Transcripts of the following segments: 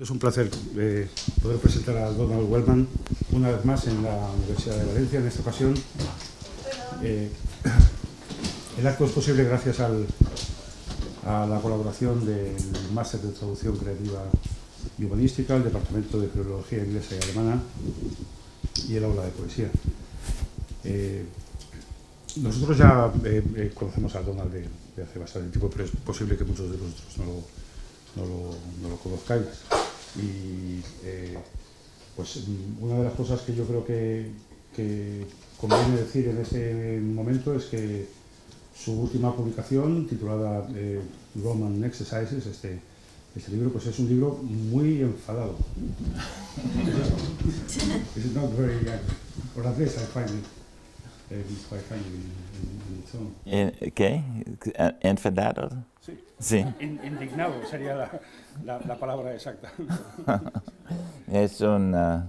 Es un placer poder presentar a Donald Wellman una vez más en la Universidad de Valencia. En esta ocasión el acto es posible gracias a la colaboración del Máster de Traducción Creativa y Humanística, el Departamento de Filologia Anglesa y Alemana y el aula de Poesía. Nosotros ya conocemos a Donald de hace bastante tiempo, pero es posible que muchos de vosotros no lo conozcáis. Y pues una de las cosas que yo creo que conviene decir en este momento es que su última publicación, titulada Roman Exercises, este libro, pues es un libro muy enfadado. It's not very young, or at least I find it quite funny in its own. ¿Qué? ¿Enfadado? Sí. Sí. Indignado sería la palabra exacta. Es una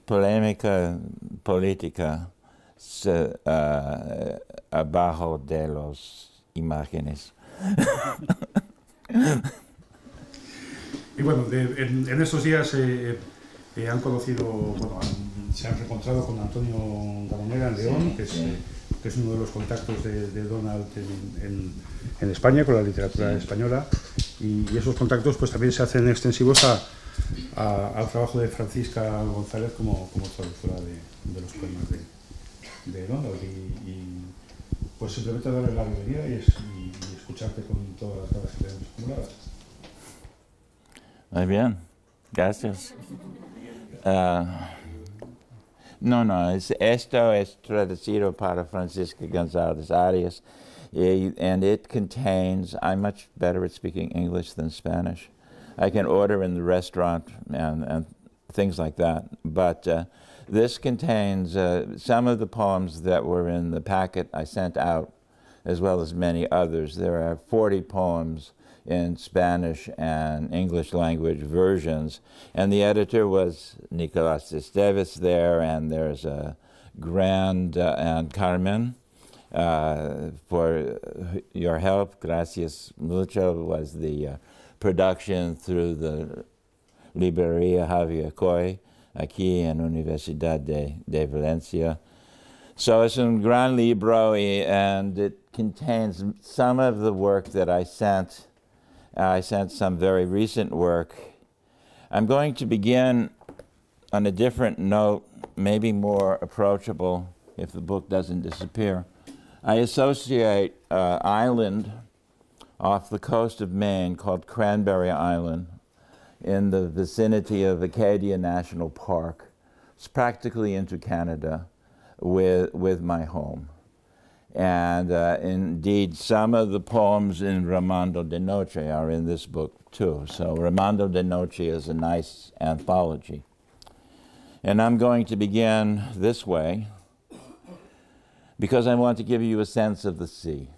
polémica política abajo de las imágenes. Y bueno, en estos días han conocido, bueno, se han reencontrado con Antonio Gamonera en León, que es uno de los contactos de Donald en España, con la literatura española, y esos contactos pues también se hacen extensivos al trabajo de Francisca González como traductora de los poemas de Donald, y pues simplemente darle la bienvenida y escucharte con todas las ganas que tenemos acumuladas. Muy bien, gracias. Esto es traducido para Francisca González Arias, and it contains, I'm much better at speaking English than Spanish. I can order in the restaurant and things like that, but this contains some of the poems that were in the packet I sent out, as well as many others. There are 40 poems in Spanish and English language versions, and the editor was Nicolas Esteves there, and there's Grand and Carmen for your help. Gracias mucho was the production through the Librería Javier Coy, aquí en Universidad de Valencia. So it's un gran libro, and it contains some of the work that I sent. I sent some very recent work. I'm going to begin on a different note, maybe more approachable if the book doesn't disappear. I associate an island off the coast of Maine called Cranberry Island in the vicinity of Acadia National Park. It's practically into Canada with my home. And indeed, some of the poems in Ramando de Noche are in this book too. So Ramando de Noche is a nice anthology. And I'm going to begin this way because I want to give you a sense of the sea.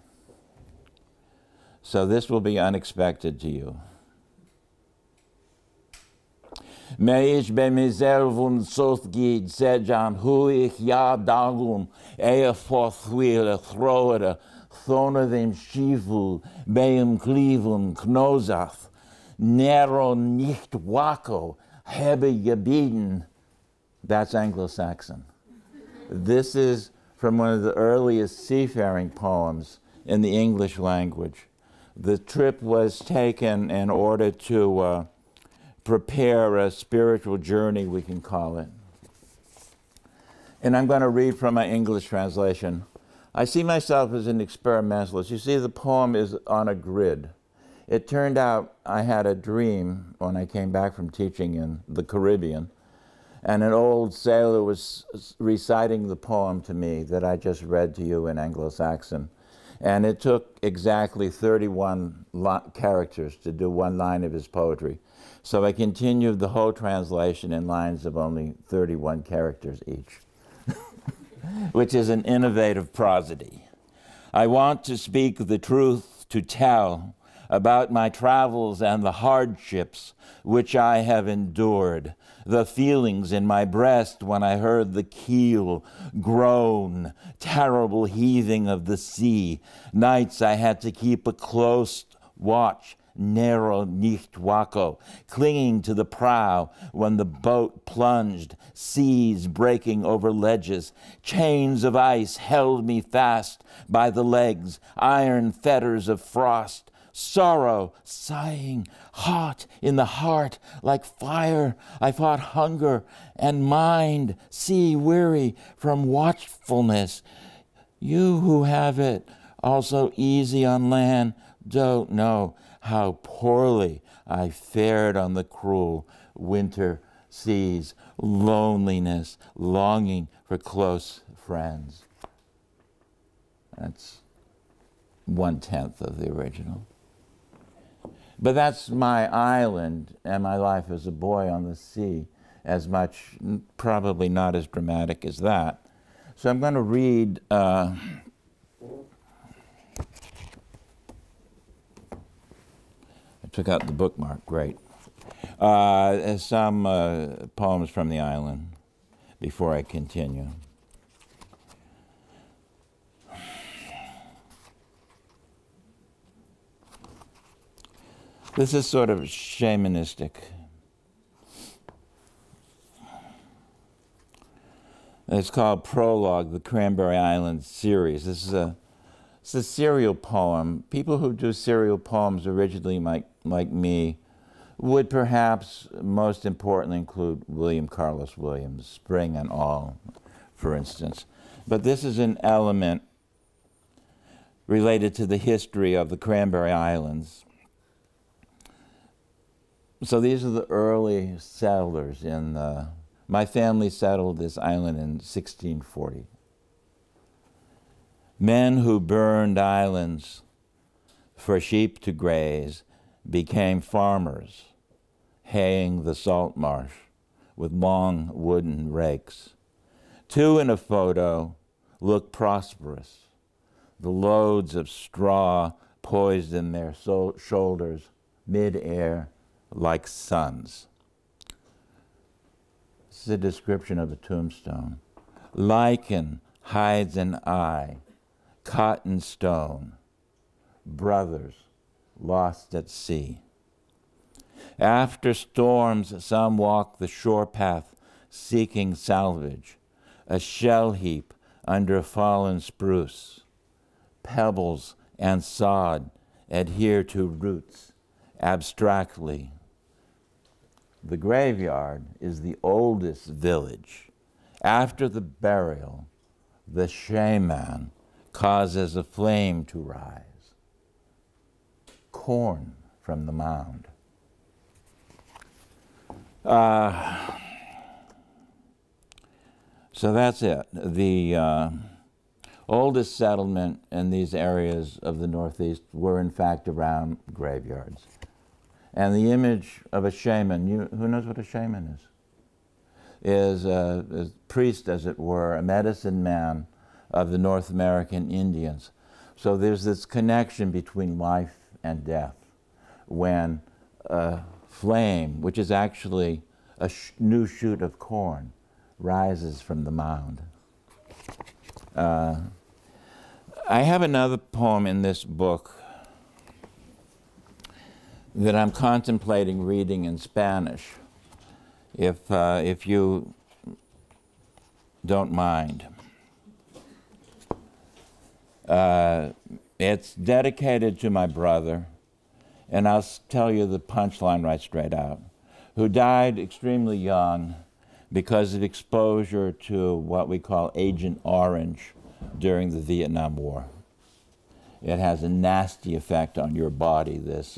So this will be unexpected to you. Meis be miservun sothgid sejan huich jab dagum forthwil throere thona them shivu beim cleavum knozath nero nicht wacko hebe gebeden. That's Anglo-Saxon. This is from one of the earliest seafaring poems in the English language. The trip was taken in order to prepare a spiritual journey, we can call it. And I'm going to read from my English translation. I see myself as an experimentalist. You see, the poem is on a grid. It turned out I had a dream when I came back from teaching in the Caribbean, and an old sailor was reciting the poem to me that I just read to you in Anglo-Saxon. And it took exactly 31 characters to do one line of his poetry. So I continued the whole translation in lines of only 31 characters each, which is an innovative prosody. I want to speak the truth to tell about my travels and the hardships which I have endured, the feelings in my breast when I heard the keel groan, terrible heaving of the sea, nights I had to keep a close watch narrow nicht waco, clinging to the prow when the boat plunged, seas breaking over ledges. Chains of ice held me fast by the legs, iron fetters of frost. Sorrow, sighing, hot in the heart, like fire, I fought hunger and mind, sea weary from watchfulness. You who have it also easy on land don't know how poorly I fared on the cruel winter seas, loneliness, longing for close friends. That's 1/10 of the original. But that's my island and my life as a boy on the sea, as much, probably not as dramatic as that. So I'm going to read I took out the bookmark, great. Some poems from the island before I continue. This is sort of shamanistic. It's called Prologue, the Cranberry Islands series. This is it's a serial poem. People who do serial poems originally, like me, would perhaps most importantly include William Carlos Williams, Spring and All, for instance. But this is an element related to the history of the Cranberry Islands. So these are the early settlers in my family settled this island in 1640. Men who burned islands for sheep to graze became farmers, haying the salt marsh with long wooden rakes. Two in a photo look prosperous, the loads of straw poised in their shoulders, mid-air, like suns. This is a description of a tombstone. Lichen hides an eye, cotton stone, brothers lost at sea. After storms, some walk the shore path, seeking salvage, a shell heap under a fallen spruce. Pebbles and sod adhere to roots abstractly. The graveyard is the oldest village. After the burial, the shaman causes a flame to rise. Corn from the mound. So that's it. The oldest settlement in these areas of the Northeast were in fact around graveyards. And the image of a shaman, who knows what a shaman is a priest, as it were, a medicine man of the North American Indians. So there's this connection between life and death when a flame, which is actually a new shoot of corn, rises from the mound. I have another poem in this book that I'm contemplating reading in Spanish, if you don't mind. It's dedicated to my brother, and I'll tell you the punchline right straight out, who died extremely young because of exposure to what we call Agent Orange during the Vietnam War. It has a nasty effect on your body, this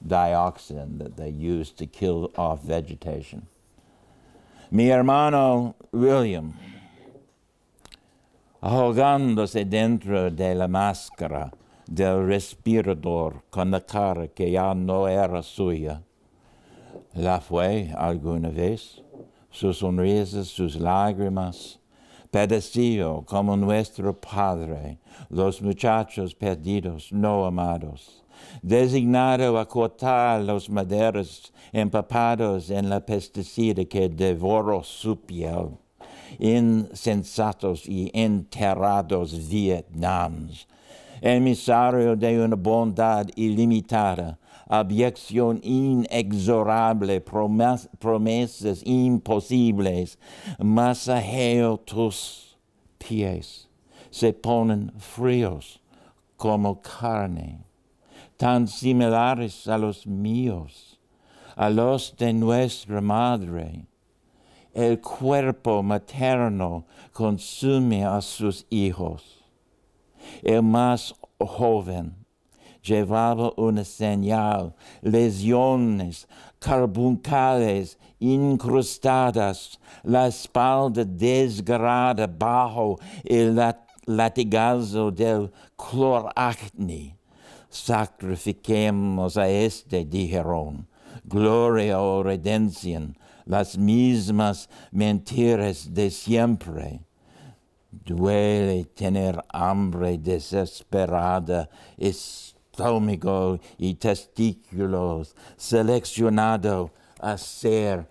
dioxin that they use to kill off vegetation. Mi hermano William, ahogándose dentro de la máscara del respirador con la cara que ya no era suya, la fue alguna vez, sus sonrisas, sus lágrimas, padeció como nuestro padre, los muchachos perdidos, no amados, designado a cortar los maderas empapados en la pesticida que devoró su piel, insensatos y enterrados Vietnams, emisario de una bondad ilimitada, abyección inexorable, promesas imposibles, masajeo tus pies, se ponen fríos como carne, tan similares a los míos, a los de nuestra madre. El cuerpo materno consume a sus hijos. El más joven llevaba una señal, lesiones carbuncales incrustadas, la espalda desgarrada bajo el latigazo del cloracne. Sacrifiquemos a este, dijeron, gloria o redención, las mismas mentiras de siempre. Duele tener hambre desesperada, estómago y testículos, seleccionado a ser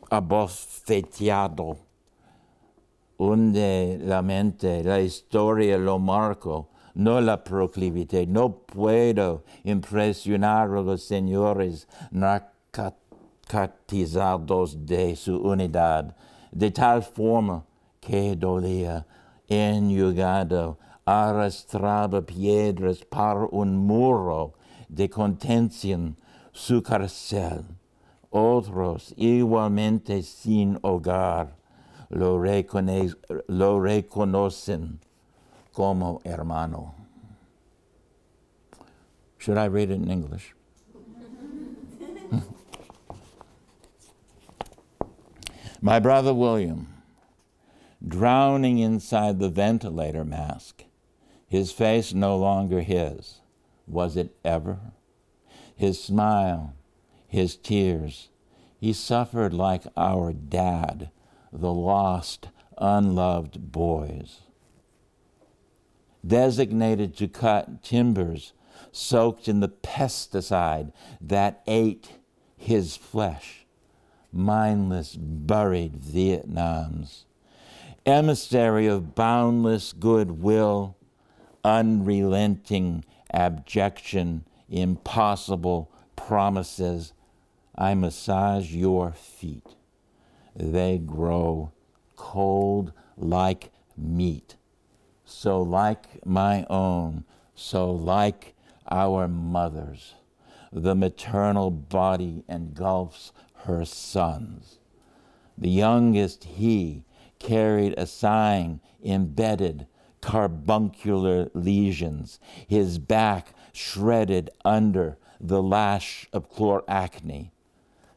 abofeteado. Hunde la mente, la historia lo marco, no la proclividad. No puedo impresionar a los señores narcotizados de su unidad, de tal forma que dolía, enyugado, arrastraba piedras para un muro de contención, su cárcel. Otros, igualmente sin hogar, lo reconocen como hermano. Should I read it in English? My brother William, drowning inside the ventilator mask, his face no longer his. Was it ever? His smile, his tears. He suffered like our dad, the lost, unloved boys. Designated to cut timbers soaked in the pesticide that ate his flesh. Mindless, buried Vietnams. Emissary of boundless goodwill, unrelenting abjection, impossible promises. I massage your feet. They grow cold like meat, so like my own, so like our mother's. The maternal body engulfs her sons. The youngest he carried a sign embedded, carbuncular lesions, his back shredded under the lash of chloracne.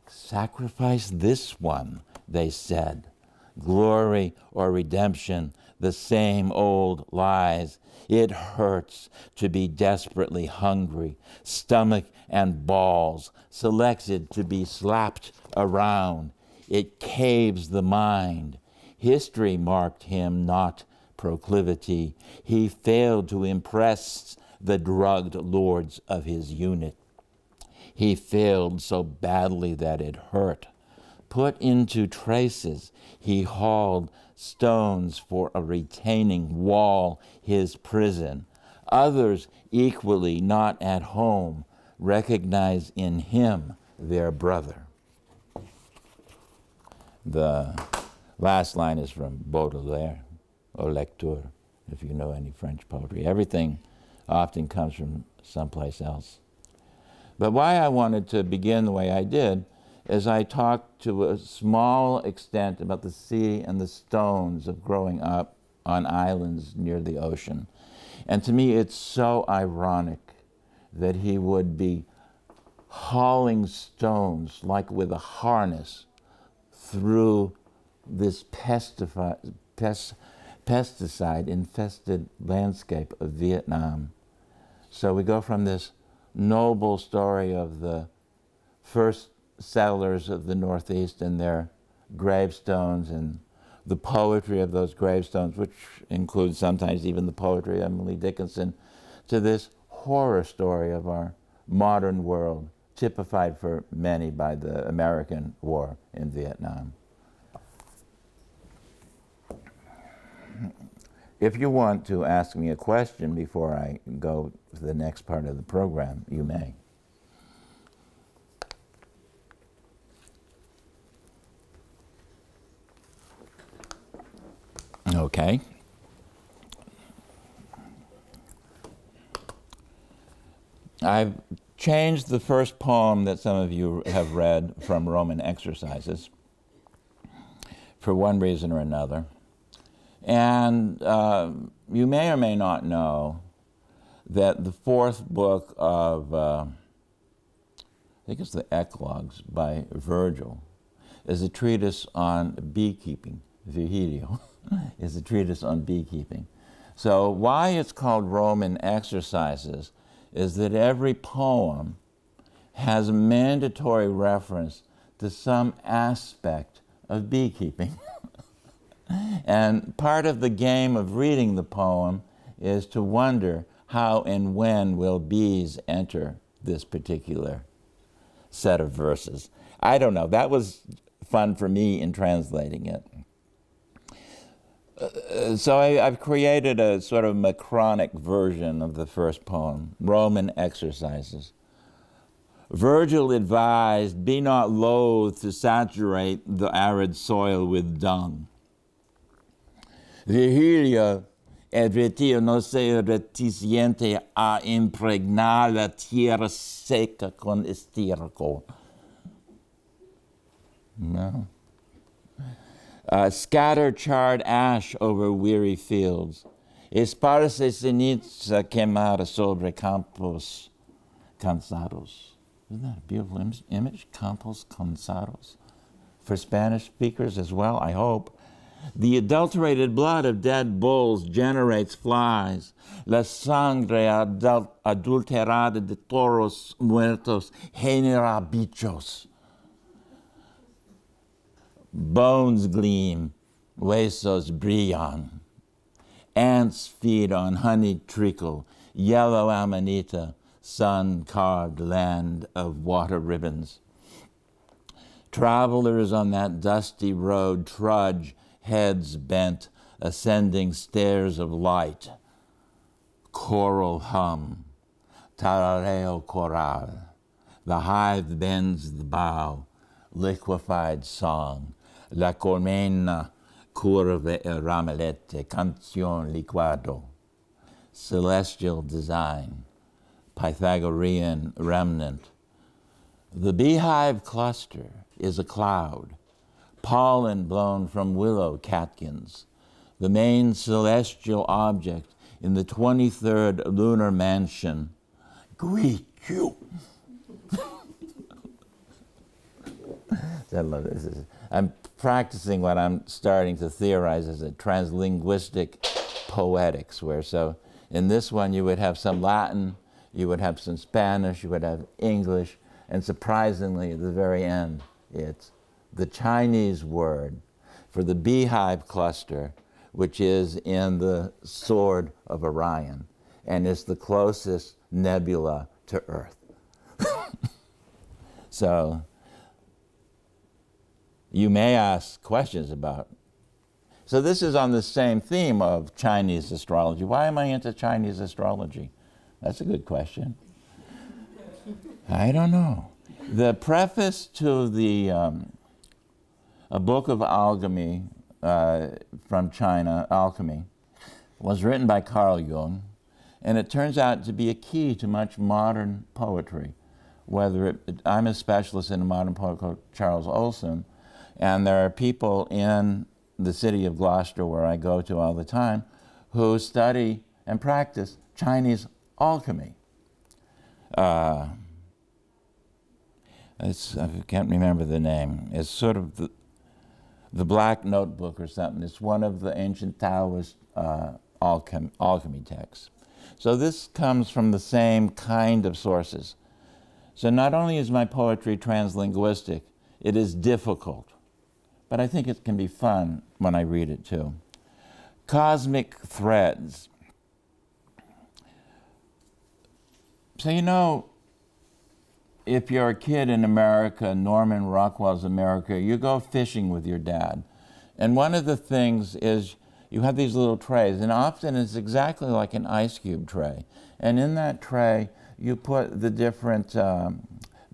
Sacrifice this one, they said. Glory or redemption, the same old lies. It hurts to be desperately hungry, stomach and balls, selected to be slapped around. It caves the mind. History marked him, not proclivity. He failed to impress the drugged lords of his unit. He failed so badly that it hurt. Put into traces, he hauled stones for a retaining wall, his prison. Others, equally not at home, recognize in him their brother. The last line is from Baudelaire, or Lectura, if you know any French poetry. Everything often comes from someplace else. But why I wanted to begin the way I did is I talked to a small extent about the sea and the stones of growing up on islands near the ocean. And to me, it's so ironic that he would be hauling stones, like with a harness, through this pesticide-infested landscape of Vietnam. So we go from this noble story of the first settlers of the Northeast and their gravestones and the poetry of those gravestones, which includes sometimes even the poetry of Emily Dickinson, to this horror story of our modern world, typified for many by the American war in Vietnam. If you want to ask me a question before I go to the next part of the program, you may. Okay. I've changed the first poem that some of you have read from Roman Exercises for one reason or another. And you may or may not know that the fourth book of, I think it's the Eclogues by Virgil, is a treatise on beekeeping. Virgilio is a treatise on beekeeping. So why it's called Roman Exercises is that every poem has a mandatory reference to some aspect of beekeeping. And part of the game of reading the poem is to wonder how and when will bees enter this particular set of verses. I don't know. That was fun for me in translating it. So I've created a sort of macronic version of the first poem, Roman Exercises. Virgil advised, be not loath to saturate the arid soil with dung. Virgilio advirtió no ser reticente a impregnar la tierra seca con estiércol. No. Scatter charred ash over weary fields. Esparce ceniza quemada sobre campos cansados. Isn't that a beautiful image? Campos cansados. For Spanish speakers as well, I hope. The adulterated blood of dead bulls generates flies. La sangre adulterada de toros muertos genera bichos. Bones gleam, huesos brillan. Ants feed on honeyed treacle, yellow amanita, sun-carved land of water ribbons. Travelers on that dusty road trudge, heads bent, ascending stairs of light. Choral hum, tarareo choral. The hive bends the bough, liquefied song. La colmena curve el ramelete, canción licuado. Celestial design, Pythagorean remnant. The beehive cluster is a cloud, pollen blown from willow catkins, the main celestial object in the 23rd lunar mansion, Guichu. I'm practicing what I'm starting to theorize as a translinguistic poetics, where so in this one you would have some Latin, you would have some Spanish, you would have English, and surprisingly at the very end it's the Chinese word for the beehive cluster, which is in the sword of Orion, and is the closest nebula to Earth. So you may ask questions about. So this is on the same theme of Chinese astrology. Why am I into Chinese astrology? That's a good question. I don't know. The preface to the a book of alchemy from China, Alchemy, was written by Carl Jung, and it turns out to be a key to much modern poetry. I'm a specialist in a modern poet called Charles Olson, and there are people in the city of Gloucester, where I go to all the time, who study and practice Chinese alchemy. I can't remember the name. It's sort of the Black Notebook or something. It's one of the ancient Taoist alchemy texts. So this comes from the same kind of sources. So not only is my poetry translinguistic, it is difficult, but I think it can be fun when I read it too. Cosmic threads. So you know, if you're a kid in America, Norman Rockwell's America, you go fishing with your dad. And one of the things is you have these little trays, and often it's exactly like an ice cube tray. And in that tray, you put the different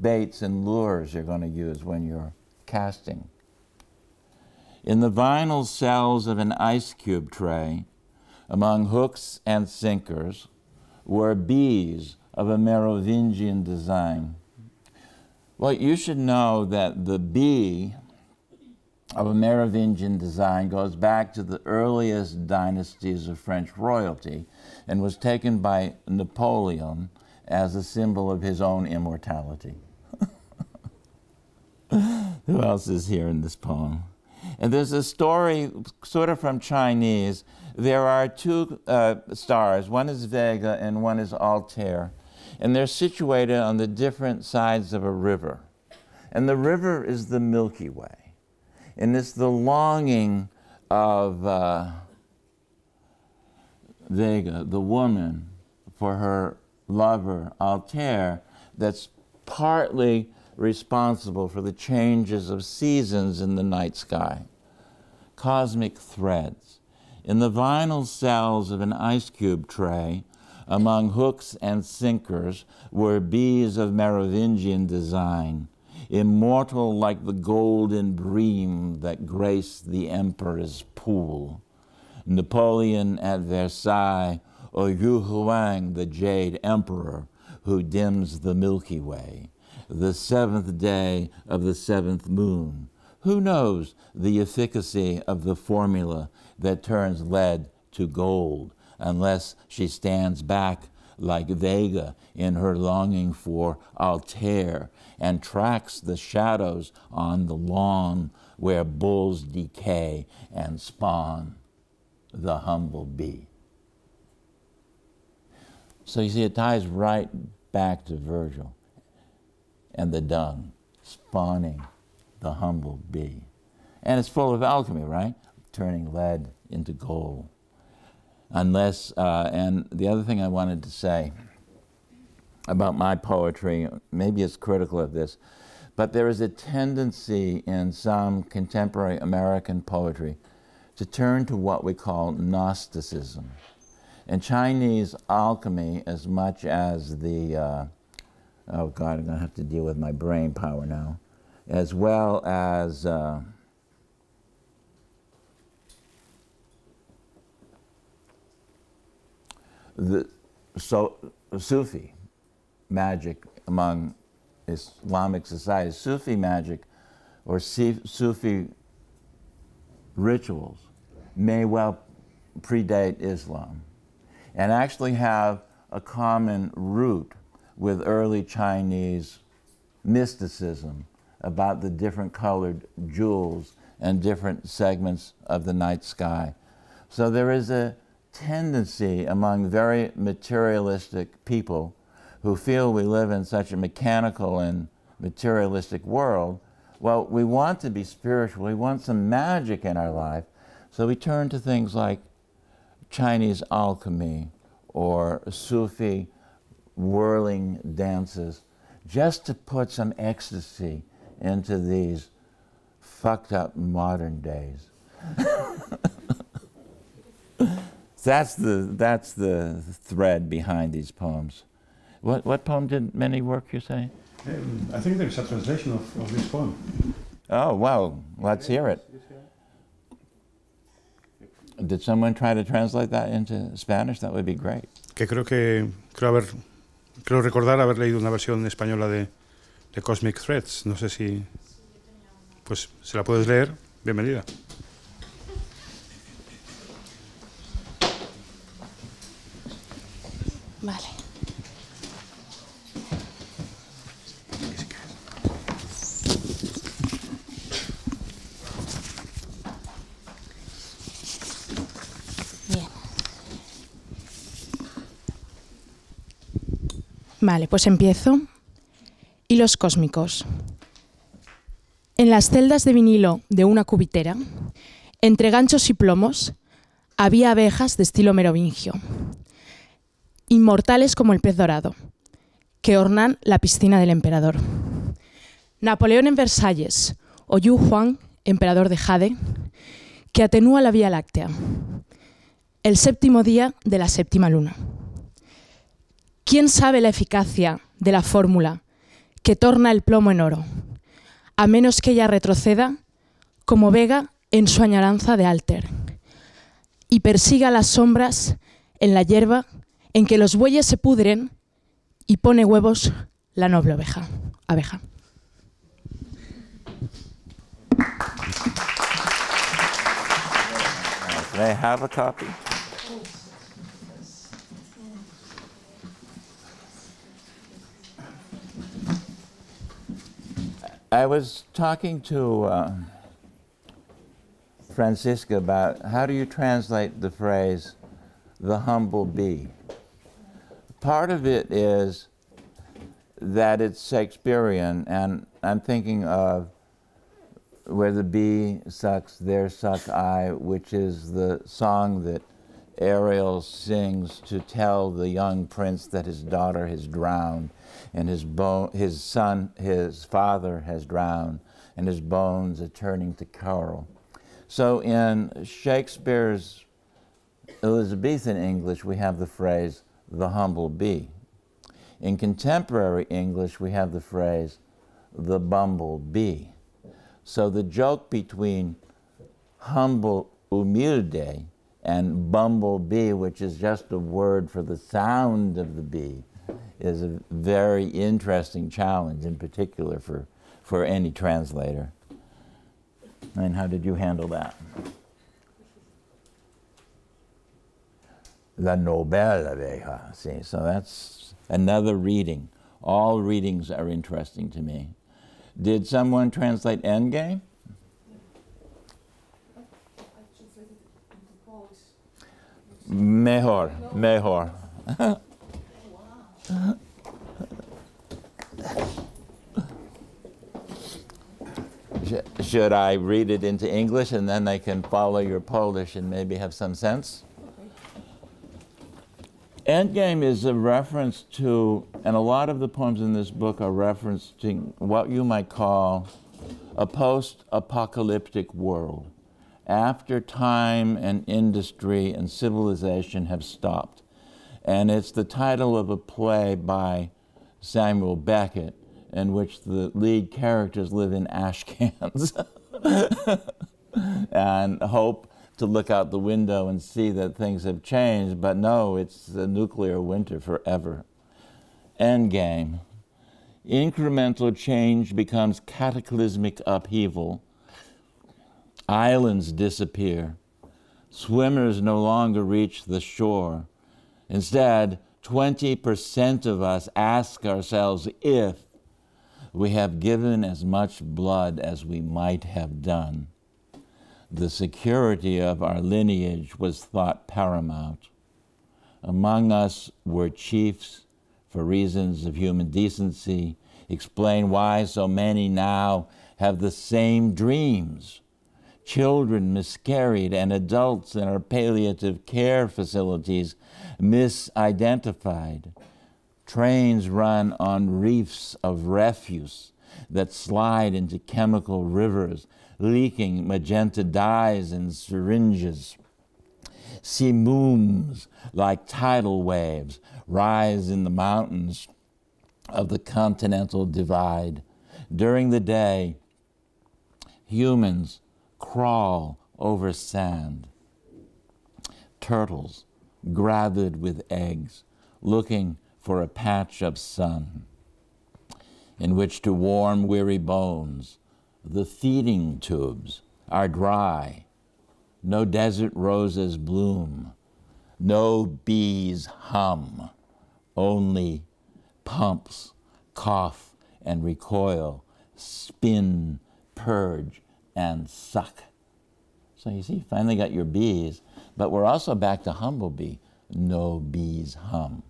baits and lures you're going to use when you're casting. In the vinyl cells of an ice cube tray, among hooks and sinkers, were bees of a Merovingian design. Well, you should know that the bee of a Merovingian design goes back to the earliest dynasties of French royalty and was taken by Napoleon as a symbol of his own immortality. Who else is here in this poem? And there's a story, sort of from Chinese. There are two stars. One is Vega and one is Altair. And they're situated on the different sides of a river. And the river is the Milky Way. And it's the longing of Vega, the woman, for her lover, Altair, that's partly responsible for the changes of seasons in the night sky. Cosmic threads. In the vinyl cells of an ice cube tray, among hooks and sinkers, were bees of Merovingian design, immortal like the golden bream that graced the emperor's pool. Napoleon at Versailles, or Yu Huang, the jade emperor, who dims the Milky Way, the seventh day of the seventh moon. Who knows the efficacy of the formula that turns lead to gold, unless she stands back like Vega in her longing for Altair and tracks the shadows on the lawn where bulls decay and spawn the humble bee. So you see, it ties right back to Virgil and the dung, spawning the humble bee. And it's full of alchemy, right? Turning lead into gold. Unless, and the other thing I wanted to say about my poetry, maybe it's critical of this, but there is a tendency in some contemporary American poetry to turn to what we call Gnosticism. And Chinese alchemy, as much as the, oh God, I'm gonna have to deal with my brain power now, as well as the Sufi magic among Islamic societies, Sufi magic or Sufi rituals may well predate Islam and actually have a common root with early Chinese mysticism about the different colored jewels and different segments of the night sky. So there is a tendency among very materialistic people who feel we live in such a mechanical and materialistic world. Well, we want to be spiritual, we want some magic in our life, so we turn to things like Chinese alchemy or Sufi whirling dances just to put some ecstasy into these fucked up modern days. That's the thread behind these poems. What poem did many work, you say? I think there's a translation of this poem. Oh, well, let's hear it. Did someone try to translate that into Spanish? That would be great. Creo recordar haber leído una versión española de Cosmic Threads. No sé si... Pues, si la puedes leer, bienvenida. Vale. Bien. Vale, pues empiezo. Hilos cósmicos. En las celdas de vinilo de una cubitera, entre ganchos y plomos, había abejas de estilo merovingio, inmortales como el pez dorado, que ornan la piscina del emperador. Napoleón en Versalles, o Yu Huang, emperador de Jade, que atenúa la Vía Láctea. El séptimo día de la séptima luna. ¿Quién sabe la eficacia de la fórmula que torna el plomo en oro, a menos que ella retroceda como Vega en su añoranza de alter y persiga las sombras en la hierba en que los bueyes se pudren y pone huevos la noble abeja. May I have a copy? I was talking to Francisca about how do you translate the phrase, the humble bee. Part of it is that it's Shakespearean, and I'm thinking of where the bee sucks, there suck I, which is the song that Ariel sings to tell the young prince that his daughter has drowned, and his father has drowned, and his bones are turning to coral. So in Shakespeare's Elizabethan English, we have the phrase, the humble bee. In contemporary English, we have the phrase, the bumble bee. So the joke between humble, humilde, and bumblebee, which is just a word for the sound of the bee, is a very interesting challenge, in particular for any translator. And how did you handle that? La noble abeja. See, so that's another reading. All readings are interesting to me. Did someone translate Endgame? Mejor. Should I read it into English and then I can follow your Polish and maybe have some sense? Endgame is a reference to, and a lot of the poems in this book are reference to what you might call a post-apocalyptic world, after time and industry and civilization have stopped. And it's the title of a play by Samuel Beckett in which the lead characters live in ash cans and hope to look out the window and see that things have changed, but no, it's a nuclear winter forever. Endgame. Incremental change becomes cataclysmic upheaval. Islands disappear. Swimmers no longer reach the shore. Instead, 20% of us ask ourselves if we have given as much blood as we might have done. The security of our lineage was thought paramount. Among us were chiefs for reasons of human decency, explain why so many now have the same dreams. Children miscarried and adults in our palliative care facilities misidentified. Trains run on reefs of refuse that slide into chemical rivers, leaking magenta dyes in syringes. Simooms, like tidal waves, rise in the mountains of the continental divide. During the day, humans crawl over sand. Turtles gathered with eggs, looking for a patch of sun in which to warm weary bones. The feeding tubes are dry. No desert roses bloom. No bees hum. Only pumps cough and recoil, spin, purge, and suck. So you see, you finally got your bees, but we're also back to humblebee. No bees hum.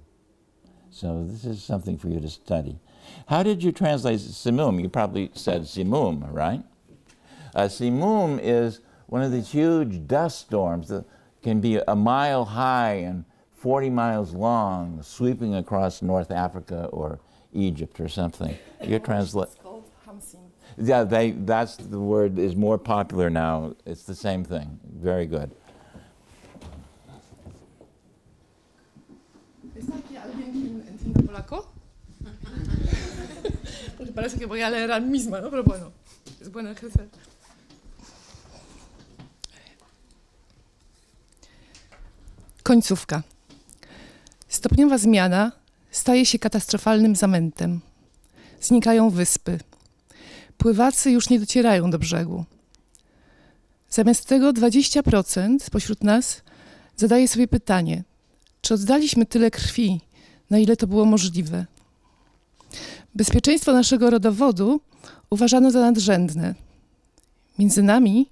So this is something for you to study. How did you translate simoom? You probably said simoom, right? Simoom is one of these huge dust storms that can be a mile high and 40 miles long, sweeping across North Africa or Egypt or something. Your translate. It's called hamsing. Yeah, that's the word is more popular now. It's the same thing. Very good. ¿Está aquí alguien que entienda polaco? Pues parece que voy a leer al mismo, ¿no? Pero bueno, es bueno ejercer. Końcówka. Stopniowa zmiana staje się katastrofalnym zamętem. Znikają wyspy. Pływacy już nie docierają do brzegu. Zamiast tego 20% spośród nas zadaje sobie pytanie, czy oddaliśmy tyle krwi, na ile to było możliwe. Bezpieczeństwo naszego rodowodu uważano za nadrzędne. Między nami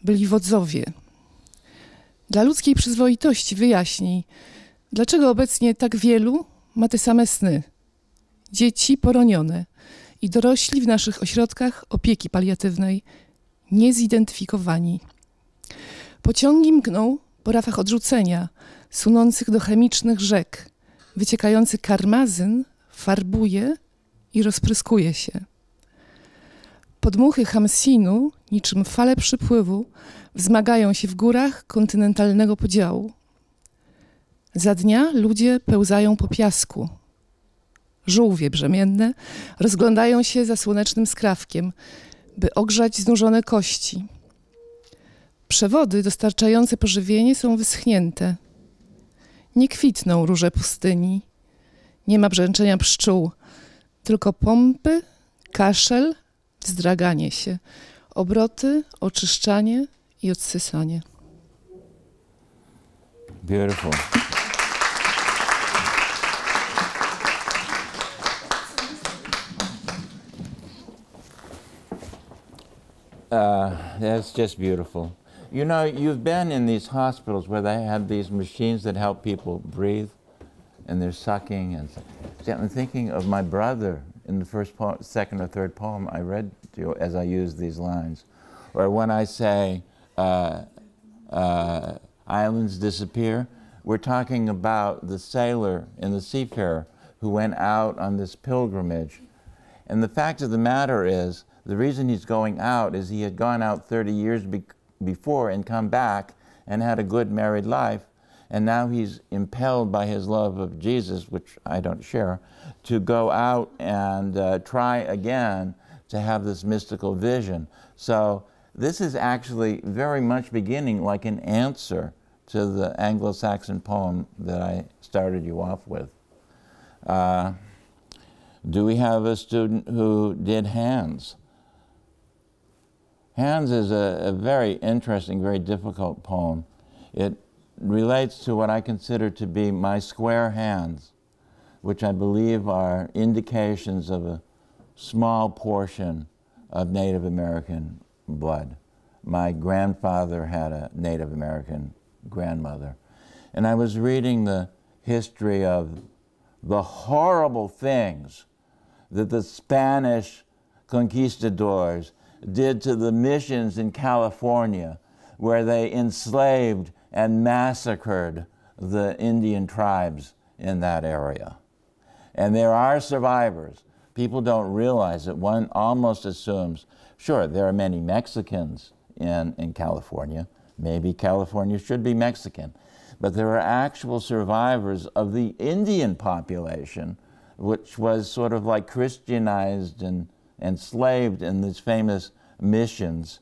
byli wodzowie. Dla ludzkiej przyzwoitości wyjaśnij, dlaczego obecnie tak wielu ma te same sny. Dzieci poronione i dorośli w naszych ośrodkach opieki paliatywnej niezidentyfikowani. Pociągi mgną po rafach odrzucenia, sunących do chemicznych rzek. Wyciekający karmazyn farbuje i rozpryskuje się. Podmuchy Hamsinu, niczym fale przypływu, wzmagają się w górach kontynentalnego podziału. Za dnia ludzie pełzają po piasku. Żółwie brzemienne rozglądają się za słonecznym skrawkiem, by ogrzać znużone kości. Przewody dostarczające pożywienie są wyschnięte. Nie kwitną róże pustyni. Nie ma brzęczenia pszczół, tylko pompy, kaszel, wzdraganie się, obroty, oczyszczanie i odsysanie. Beautiful. That's just beautiful. You know, you've been in these hospitals where they have these machines that help people breathe, and they're sucking. And see, I'm thinking of my brother in the first poem, second or third poem I read to you as I use these lines. Or when I say, islands disappear, we're talking about the sailor and the seafarer who went out on this pilgrimage. And the fact of the matter is, the reason he's going out is he had gone out 30 years before and come back and had a good married life, and now he's impelled by his love of Jesus, which I don't share, to go out and try again to have this mystical vision. So this is actually very much beginning like an answer to the Anglo-Saxon poem that I started you off with. Do we have a student who did Hands? Hands is a very interesting, very difficult poem. It relates to what I consider to be my square hands, which I believe are indications of a small portion of Native American blood. My grandfather had a Native American grandmother. And I was reading the history of the horrible things that the Spanish conquistadors did to the missions in California, where they enslaved and massacred the Indian tribes in that area. And there are survivors. People don't realize it. One almost assumes, sure, there are many Mexicans in California. Maybe California should be Mexican. But there are actual survivors of the Indian population, which was sort of like Christianized and enslaved in these famous missions.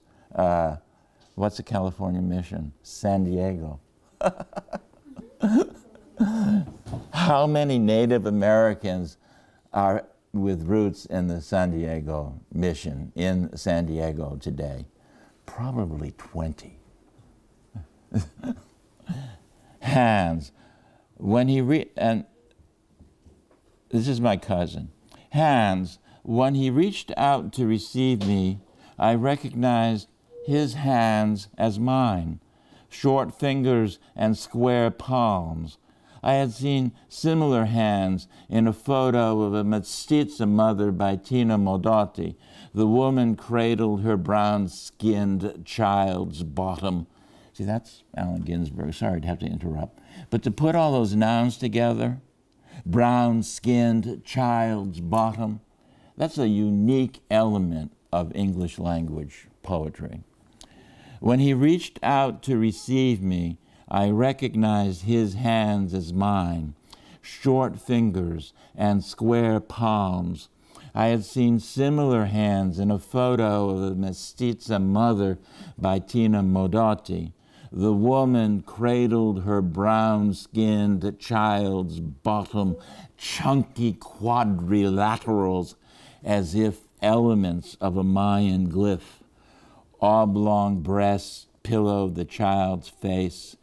What's a California mission? San Diego. How many Native Americans are with roots in the San Diego mission in San Diego today? Probably 20. Hands. When he and this is my cousin. Hands. When he reached out to receive me, I recognized his hands as mine, short fingers and square palms. I had seen similar hands in a photo of a mestiza mother by Tina Modotti. The woman cradled her brown-skinned child's bottom. See, that's Allen Ginsberg. Sorry to have to interrupt. But to put all those nouns together, brown-skinned child's bottom, that's a unique element of English language poetry. When he reached out to receive me, I recognized his hands as mine, short fingers and square palms. I had seen similar hands in a photo of a mestiza mother by Tina Modotti. The woman cradled her brown-skinned child's bottom, chunky quadrilaterals, as if elements of a Mayan glyph. Oblong breasts pillowed the child's face.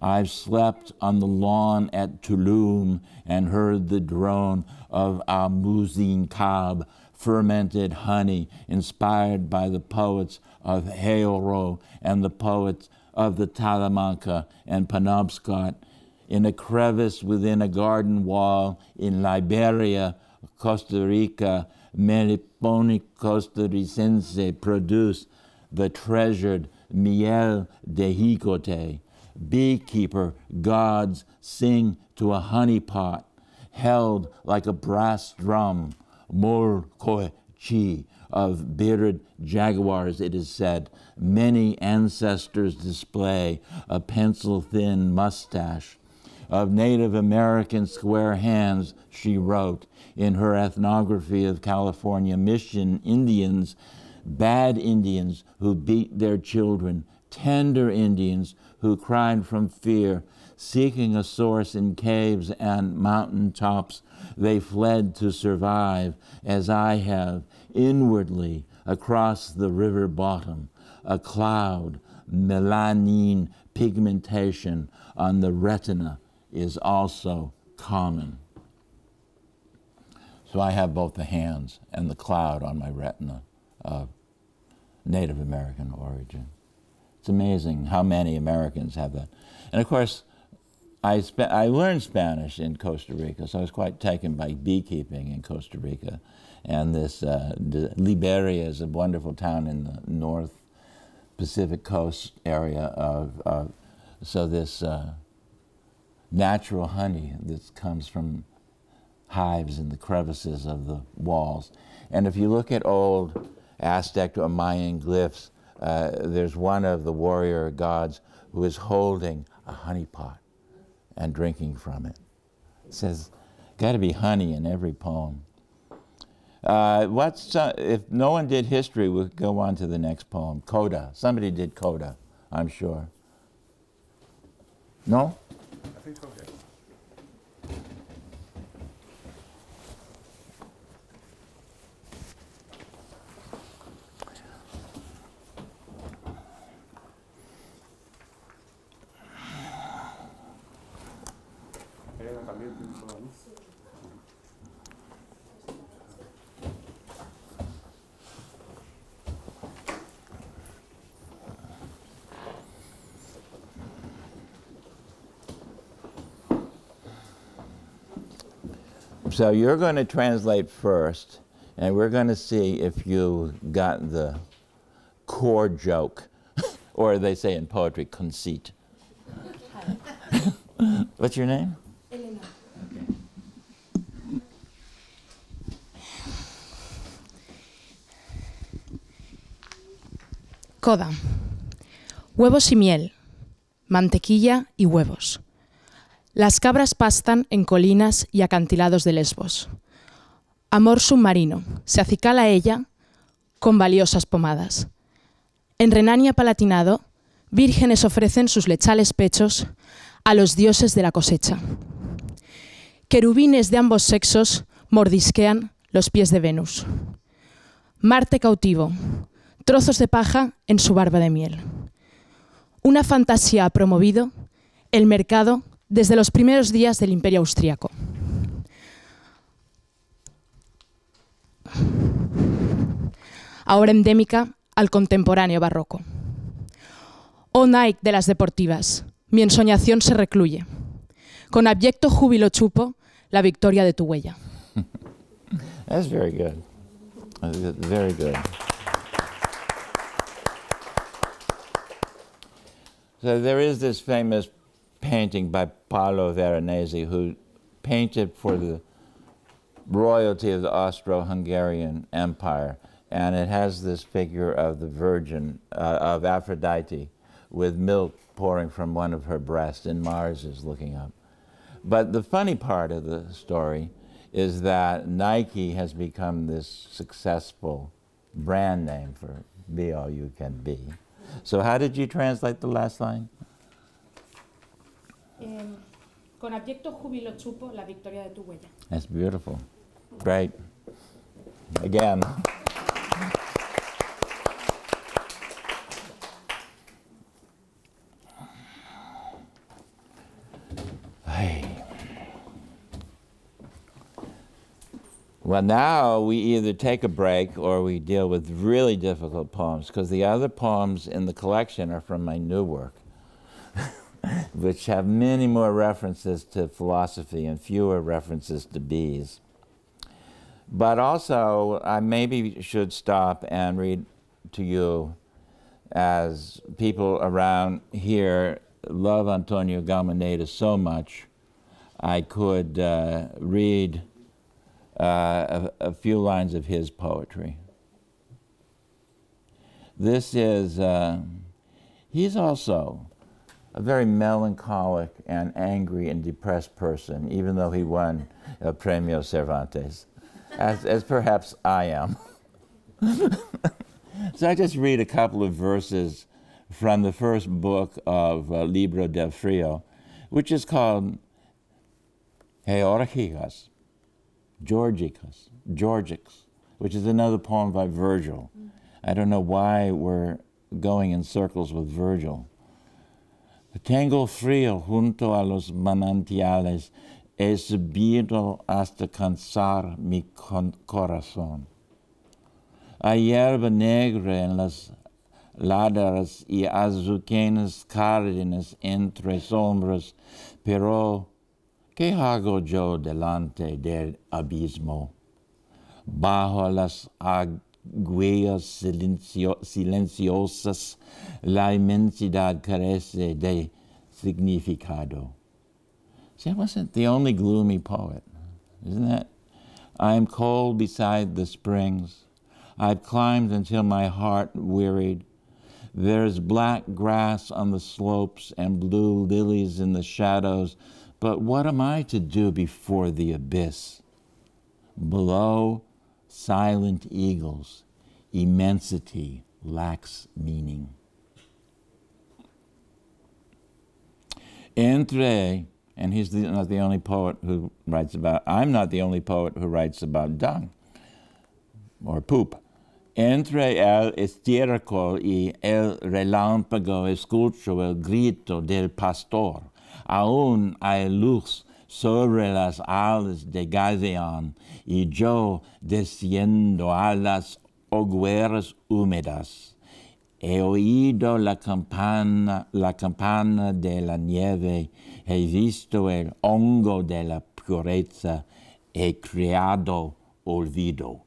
I've slept on the lawn at Tulum and heard the drone of Al-Muzin Kab, fermented honey inspired by the poets of Heoro and the poets of the Talamanca and Penobscot, in a crevice within a garden wall in Liberia, Costa Rica, Meliponic costarricense produced the treasured miel de jicote. Beekeeper gods sing to a honey pot, held like a brass drum, Mor-Koi Chi, of bearded jaguars, it is said. Many ancestors display a pencil-thin mustache. Of Native American square hands, she wrote in her ethnography of California mission Indians, bad Indians who beat their children, tender Indians who cried from fear, seeking a source in caves and mountain tops. They fled to survive, as I have, inwardly across the river bottom, a cloud, melanin pigmentation on the retina is also common. So I have both the hands and the cloud on my retina of Native American origin. It's amazing how many Americans have that. And of course, I learned Spanish in Costa Rica, so I was quite taken by beekeeping in Costa Rica. And this Liberia is a wonderful town in the North Pacific coast area of so this natural honey that comes from hives in the crevices of the walls. And if you look at old Aztec or Mayan glyphs, there's one of the warrior gods who is holding a honey pot and drinking from it. It says, got to be honey in every poem. If no one did history, we'll go on to the next poem. Coda. Somebody did Coda, I'm sure. No? I think so, yeah. So you're going to translate first, and we're going to see if you got the core joke, or they say in poetry, conceit. What's your name? Elena. Coda. Huevos y miel, mantequilla y huevos. Las cabras pastan en colinas y acantilados de Lesbos. Amor submarino, se acicala ella con valiosas pomadas. En Renania-Palatinado, vírgenes ofrecen sus lechales pechos a los dioses de la cosecha. Querubines de ambos sexos mordisquean los pies de Venus. Marte cautivo, trozos de paja en su barba de miel. Una fantasía ha promovido el mercado desde los primeros días del Imperio Austriaco. Ahora endémica al contemporáneo barroco. Oh Nike de las deportivas, mi ensoñación se recluye. Con abyecto júbilo chupo la victoria de tu huella. That's very good. Very good. So there is this famous painting by Paolo Veronese, who painted for the royalty of the Austro-Hungarian Empire, and it has this figure of the Virgin, of Aphrodite, with milk pouring from one of her breasts, and Mars is looking up. But the funny part of the story is that Nike has become this successful brand name for be all you can be. So how did you translate the last line? Con abyecto júbilo chupo la victoria de tu huella. That's beautiful. Great. Again. Well, now we either take a break or we deal with really difficult poems, because the other poems in the collection are from my new work, which have many more references to philosophy and fewer references to bees. But also, I maybe should stop and read to you, as people around here love Antonio Galmoneda so much, I could read a few lines of his poetry. This is, he's also a very melancholic and angry and depressed person, even though he won El Premio Cervantes, as perhaps I am. So I just read a couple of verses from the first book of Libro del Frío, which is called Georgicas, which is another poem by Virgil. I don't know why we're going in circles with Virgil. Tengo frío junto a los manantiales, he subido hasta cansar mi corazón. Hay hierba negra en las laderas y azucenas cárdenas entre sombras, pero ¿qué hago yo delante del abismo? Bajo las aguas silenciosas, la inmensidad carece de significado. See, I wasn't the only gloomy poet, isn't that? I am cold beside the springs. I've climbed until my heart wearied. There's black grass on the slopes and blue lilies in the shadows, but what am I to do before the abyss? Below, silent eagles, immensity lacks meaning. Entre, and he's not the only poet who writes about, I'm not the only poet who writes about dung or poop. Entre el estiércol y el relámpago escucho el grito del pastor. Aún hay luz sobre las alas de Gazeón y yo desciendo a las hogueras húmedas. He oído la campana de la nieve, he visto el hongo de la pureza, he creado olvido.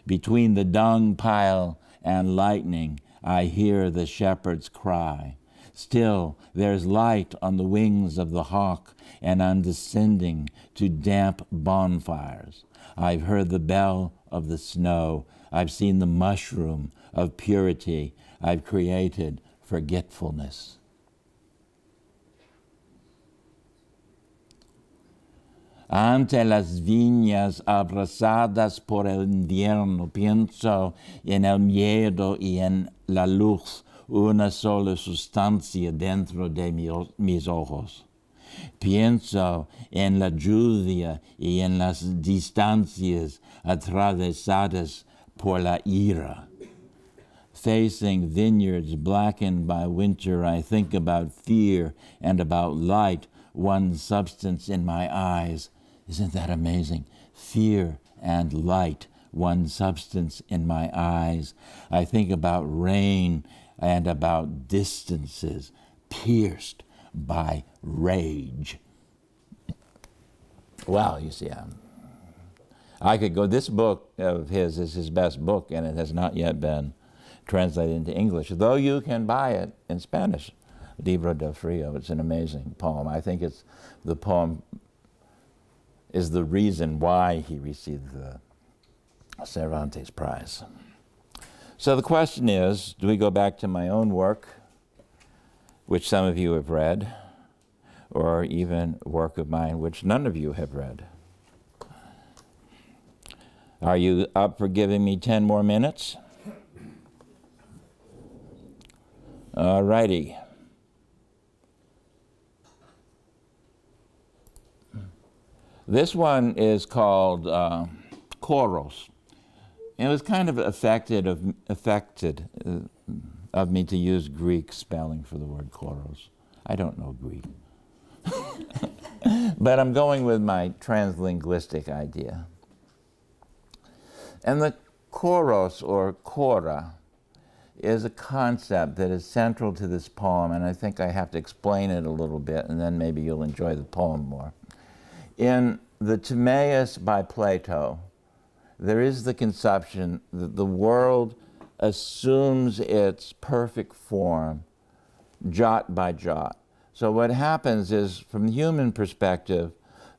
Between the dung pile and lightning, I hear the shepherd's cry. Still, there's light on the wings of the hawk, and I'm descending to damp bonfires. I've heard the bell of the snow. I've seen the mushroom of purity. I've created forgetfulness. Ante las viñas abrasadas por el invierno, pienso en el miedo y en la luz, una sola sustancia dentro de mis ojos. Pienso en la lluvia y en las distancias atravesadas por la ira. Facing vineyards blackened by winter, I think about fear and about light, one substance in my eyes. Isn't that amazing? Fear and light, one substance in my eyes. I think about rain and about distances pierced by rage. Well, you see, I could go, this book of his is his best book, and it has not yet been translated into English, though you can buy it in Spanish, Libro del Frío. It's an amazing poem. I think it's the poem is the reason why he received the Cervantes Prize. So the question is, do we go back to my own work, which some of you have read, or even work of mine which none of you have read? Are you up for giving me 10 more minutes? All righty. This one is called choros. It was kind of affected of me to use Greek spelling for the word choros. I don't know Greek. But I'm going with my translinguistic idea. And the choros, or chora, is a concept that is central to this poem, and I think I have to explain it a little bit, and then maybe you'll enjoy the poem more. In the Timaeus by Plato, there is the conception that the world assumes its perfect form jot by jot. So what happens is, from the human perspective,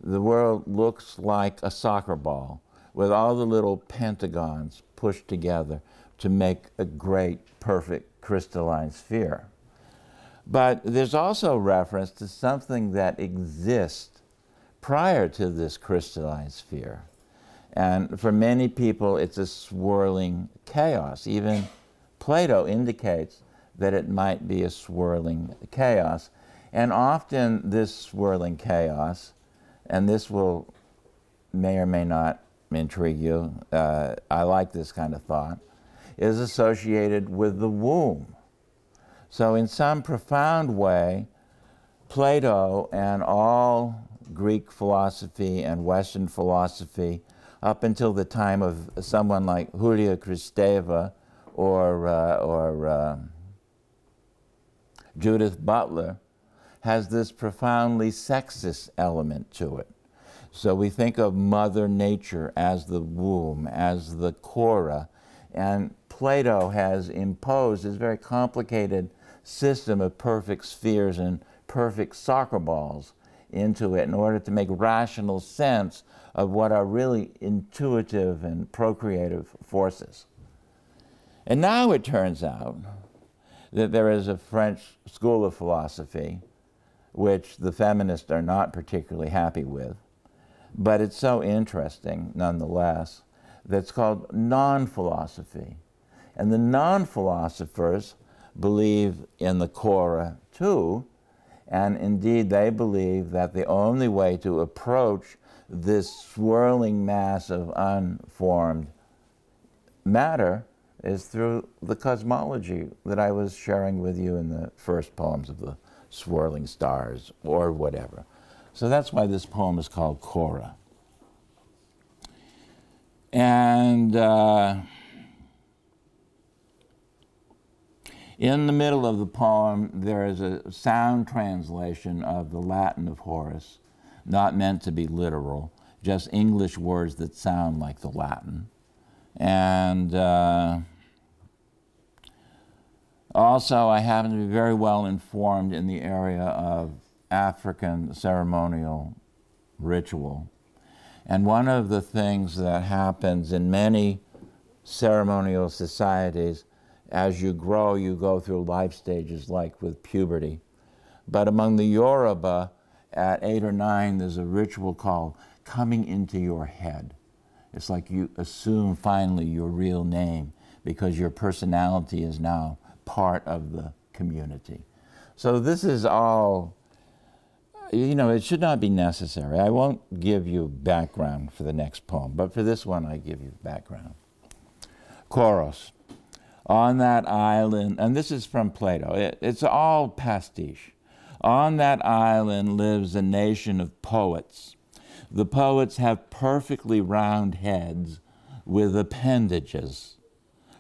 the world looks like a soccer ball with all the little pentagons pushed together to make a great, perfect, crystalline sphere. But there's also reference to something that exists prior to this crystalline sphere. And for many people, it's a swirling chaos. Even Plato indicates that it might be a swirling chaos. And often this swirling chaos, and this may or may not intrigue you, I like this kind of thought, is associated with the womb. So in some profound way, Plato and all Greek philosophy and Western philosophy up until the time of someone like Julia Kristeva or Judith Butler has this profoundly sexist element to it. So we think of Mother Nature as the womb, as the chora, and Plato has imposed this very complicated system of perfect spheres and perfect soccer balls into it in order to make rational sense of what are really intuitive and procreative forces. And now it turns out that there is a French school of philosophy which the feminists are not particularly happy with, but it's so interesting nonetheless, that's called non-philosophy. And the non-philosophers believe in the chora too, and indeed they believe that the only way to approach this swirling mass of unformed matter is through the cosmology that I was sharing with you in the first poems of the swirling stars or whatever. So that's why this poem is called Chora. And in the middle of the poem, there is a sound translation of the Latin of Horace, not meant to be literal, just English words that sound like the Latin. And also, I happen to be very well informed in the area of African ceremonial ritual. And one of the things that happens in many ceremonial societies, as you grow, you go through life stages like with puberty. But among the Yoruba, at 8 or 9, there's a ritual called coming into your head. It's like you assume finally your real name because your personality is now part of the community. So this is all, you know, it should not be necessary. I won't give you background for the next poem, but for this one I give you background. Chorus. On that island, and this is from Plato, it's all pastiche. On that island lives a nation of poets. The poets have perfectly round heads with appendages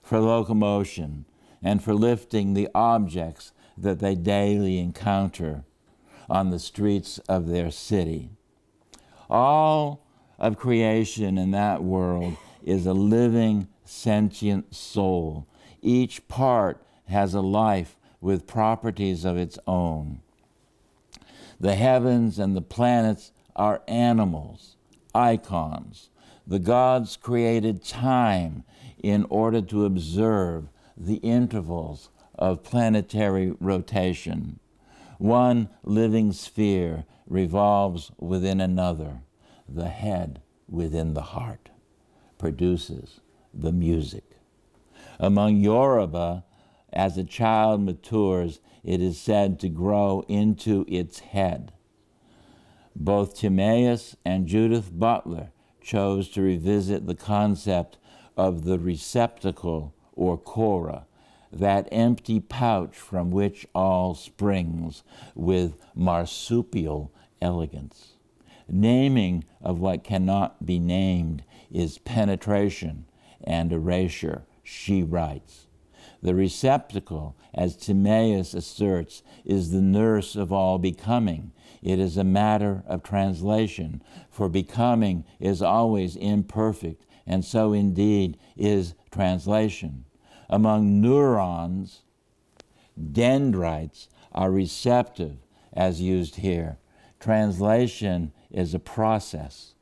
for locomotion and for lifting the objects that they daily encounter on the streets of their city. All of creation in that world is a living, sentient soul. Each part has a life with properties of its own. The heavens and the planets are animals, icons. The gods created time in order to observe the intervals of planetary rotation. One living sphere revolves within another. The head within the heart produces the music. Among Yoruba, as a child matures, it is said to grow into its head. Both Timaeus and Judith Butler chose to revisit the concept of the receptacle or cora, that empty pouch from which all springs, with marsupial elegance. Naming of what cannot be named is penetration and erasure, she writes. The receptacle, as Timaeus asserts, is the nurse of all becoming. It is a matter of translation, for becoming is always imperfect, and so indeed is translation. Among neurons, dendrites are receptive, as used here. Translation is a process.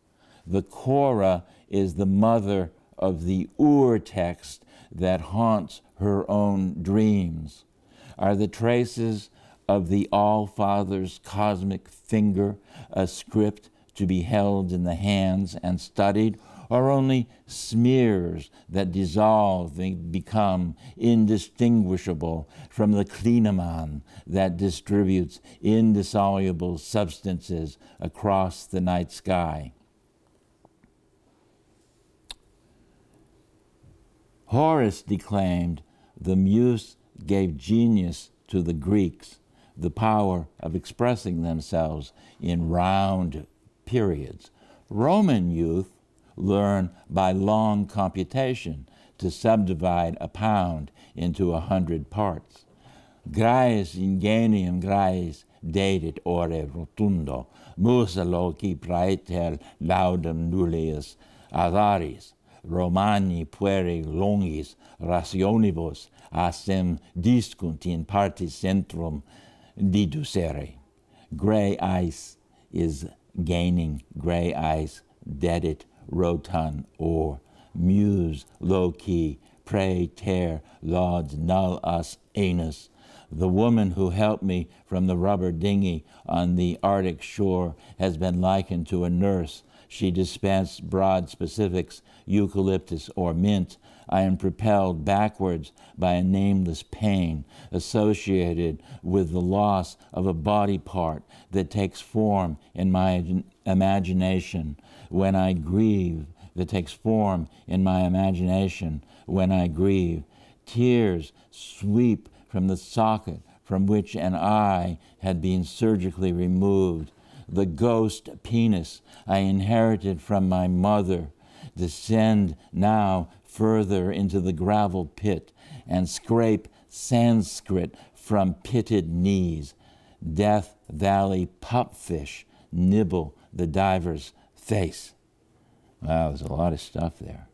The cora is the mother of the ur-text that haunts her own dreams. Are the traces of the All-Father's cosmic finger a script to be held in the hands and studied, or only smears that dissolve and become indistinguishable from the clinaman that distributes indissoluble substances across the night sky? Horace declaimed, "The muse gave genius to the Greeks, the power of expressing themselves in round periods. Roman youth learn by long computation to subdivide a pound into 100 parts. Graius ingenium graius dedit ore rotundo, musa loci praeter laudem nullius avaris, Romani pueri longis rationibus asem discunt in partis centrum deducere." Gray ice is gaining, gray ice dedit rotan or muse loci praeter lauds null us anus. The woman who helped me from the rubber dinghy on the Arctic shore has been likened to a nurse. She dispensed broad specifics, eucalyptus or mint. I am propelled backwards by a nameless pain associated with the loss of a body part that takes form in my imagination when I grieve, when I grieve. Tears sweep from the socket from which an eye had been surgically removed. The ghost penis I inherited from my mother descend now further into the gravel pit and scrape Sanskrit from pitted knees. Death Valley pupfish nibble the diver's face. Wow, there's a lot of stuff there.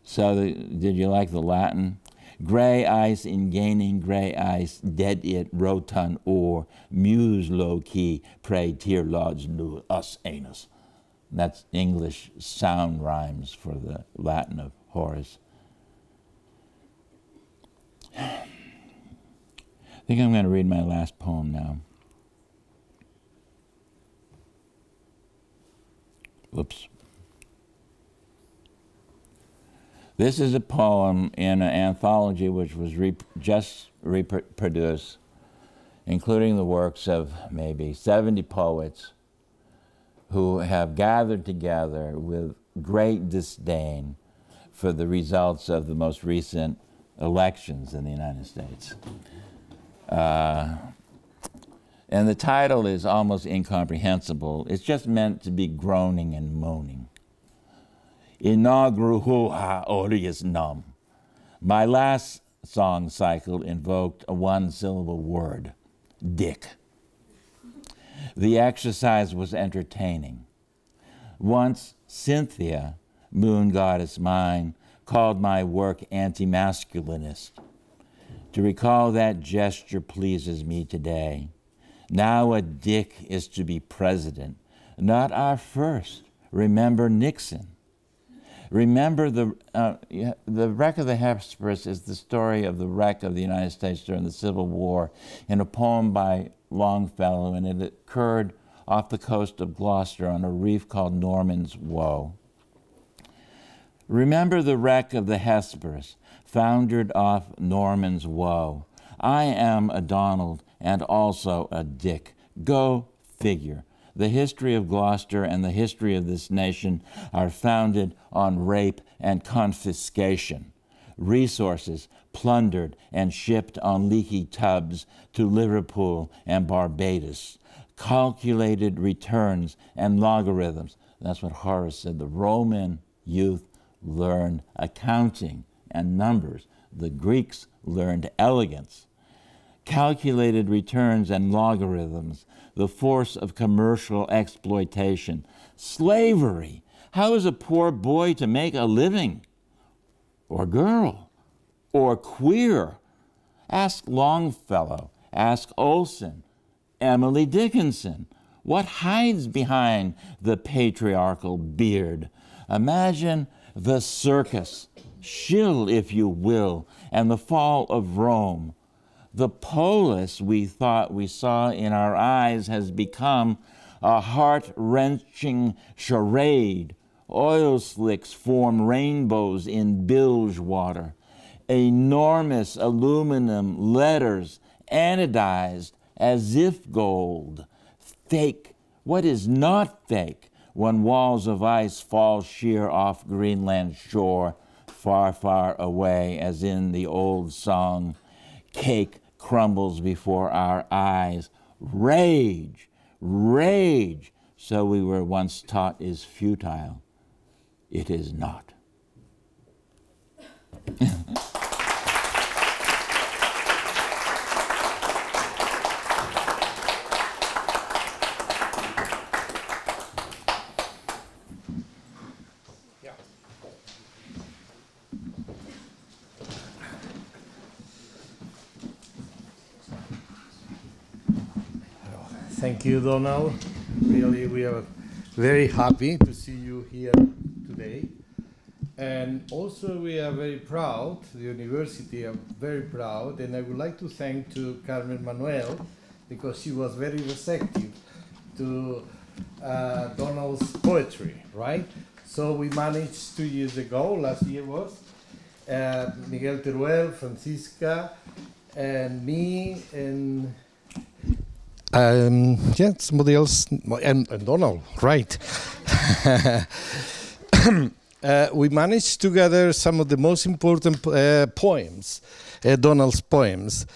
So did you like the Latin? Gray ice in gaining gray ice, dead it rotan or muse low key, pray tear lodge nu us anus. That's English sound rhymes for the Latin of Horace. I think I'm going to read my last poem now. Whoops. This is a poem in an anthology which was just reproduced, including the works of maybe 70 poets who have gathered together with great disdain for the results of the most recent elections in the United States. And the title is almost incomprehensible. It's just meant to be groaning and moaning. Inaugural ha aureus nam. My last song cycle invoked a one-syllable word, dick. The exercise was entertaining. Once Cynthia, moon goddess mine, called my work anti-masculinist. To recall that gesture pleases me today. Now a dick is to be president, not our first. Remember Nixon. Remember the wreck of the Hesperus is the story of the wreck of the United States during the Civil War in a poem by Longfellow, and it occurred off the coast of Gloucester on a reef called Norman's Woe. Remember the wreck of the Hesperus, foundered off Norman's Woe. I am a Donald and also a Dick. Go figure. The history of Gloucester and the history of this nation are founded on rape and confiscation. Resources plundered and shipped on leaky tubs to Liverpool and Barbados. Calculated returns and logarithms. That's what Horace said. The Roman youth learned accounting and numbers. The Greeks learned elegance. Calculated returns and logarithms, the force of commercial exploitation. Slavery. How is a poor boy to make a living? Or girl? Or queer? Ask Longfellow. Ask Olson. Emily Dickinson. What hides behind the patriarchal beard? Imagine the circus, Schill, if you will, and the fall of Rome. The polis we thought we saw in our eyes has become a heart-wrenching charade. Oil slicks form rainbows in bilge water. Enormous aluminum letters anodized as if gold. Fake. What is not fake when walls of ice fall sheer off Greenland's shore, far, far away, as in the old song, cake crumbles before our eyes. Rage, rage, so we were once taught, is futile. It is not. Thank you, Donald. Really, we are very happy to see you here today. And also, we are very proud, the university are very proud, and I would like to thank to Carmen Manuel, because she was very receptive to Donald's poetry, right? So we managed 2 years ago, last year was, Miguel Teruel, Francisca, and me, and yeah, somebody else, and Donald, right. We managed to gather some of the most important poems, Donald's poems.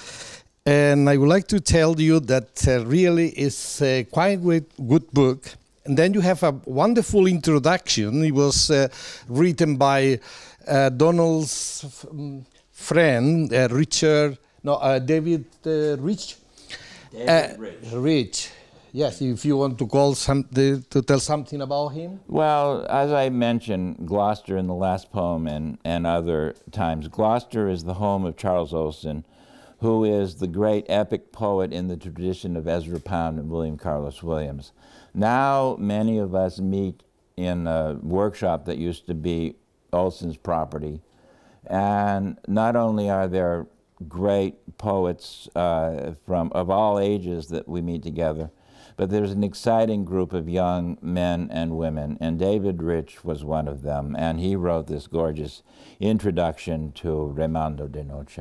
And I would like to tell you that really is a quite good book. And then you have a wonderful introduction. It was written by Donald's friend, David Rich. Rich. Yes, if you want to to tell something about him. Well, as I mentioned, Gloucester in the last poem and other times, Gloucester is the home of Charles Olson, who is the great epic poet in the tradition of Ezra Pound and William Carlos Williams. Now, many of us meet in a workshop that used to be Olson's property, and not only are there great poets of all ages that we meet together, but there's an exciting group of young men and women, and David Rich was one of them, and he wrote this gorgeous introduction to Remando de Noche.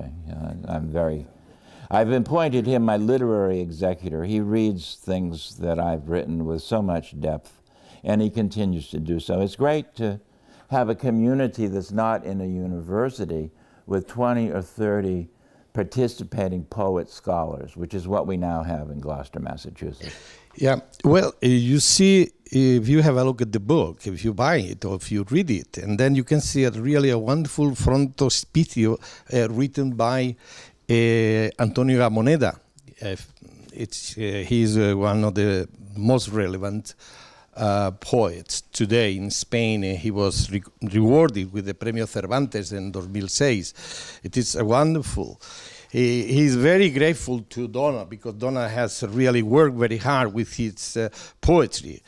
I've appointed him my literary executor. He reads things that I've written with so much depth, and he continues to do so. It's great to have a community that's not in a university with 20 or 30 participating poet scholars, which is what we now have in Gloucester, Massachusetts. Yeah, well, you see, if you have a look at the book, if you buy it or if you read it, and then you can see really a wonderful frontispicio written by Antonio Gamoneda. He's one of the most relevant poets today in Spain. He was rewarded with the Premio Cervantes in 2006. It is wonderful. He's very grateful to Donna, because Donna has really worked very hard with his poetry.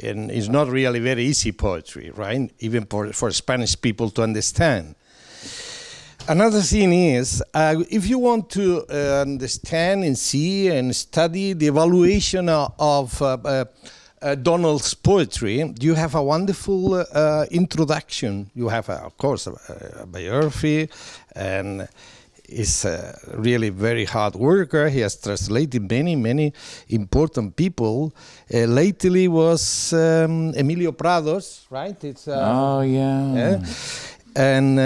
And it's not really very easy poetry, right? Even for Spanish people to understand. Another thing is, if you want to understand and see and study the evaluation of Donald's poetry, you have a wonderful introduction. You have, of course, a biography, and is really very hard worker. He has translated many important people. Lately was Emilio Prados, right? It's oh yeah. And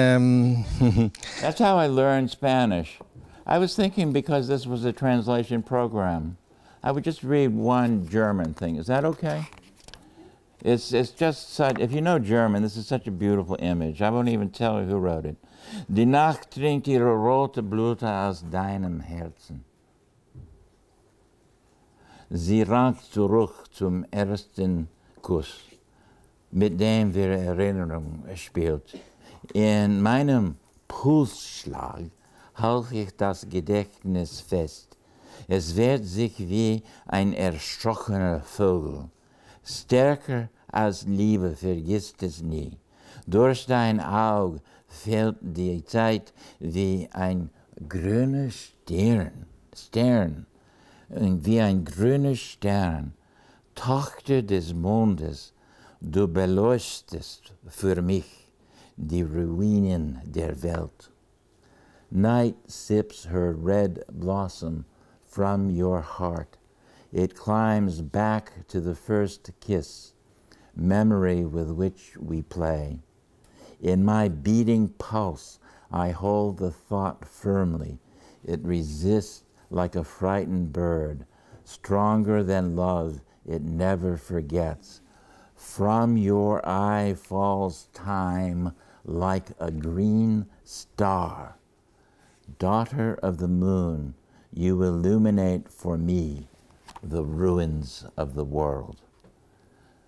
that's how I learned Spanish. I was thinking, because this was a translation program, I would just read one German thing. Is that okay? It's just such, if you know German, this is such a beautiful image. I won't even tell you who wrote it. Die Nacht trinkt ihre rote Blut aus deinem Herzen. Sie rankt zurück zum ersten Kuss, mit dem wir Erinnerung spielt. In meinem Pulsschlag halte ich das Gedächtnis fest. Es wehrt sich wie ein erschrockener Vogel. Stärker als Liebe vergisst es nie. Durch dein Auge fällt die Zeit wie ein grüner Stern, wie ein grüner Stern. Tochter des Mondes, du beleuchtest für mich die Ruinen der Welt. Night sips her red blossom from your heart. It climbs back to the first kiss, memory with which we play. In my beating pulse, I hold the thought firmly. It resists like a frightened bird. Stronger than love, it never forgets. From your eye falls time like a green star. Daughter of the moon, you illuminate for me the ruins of the world.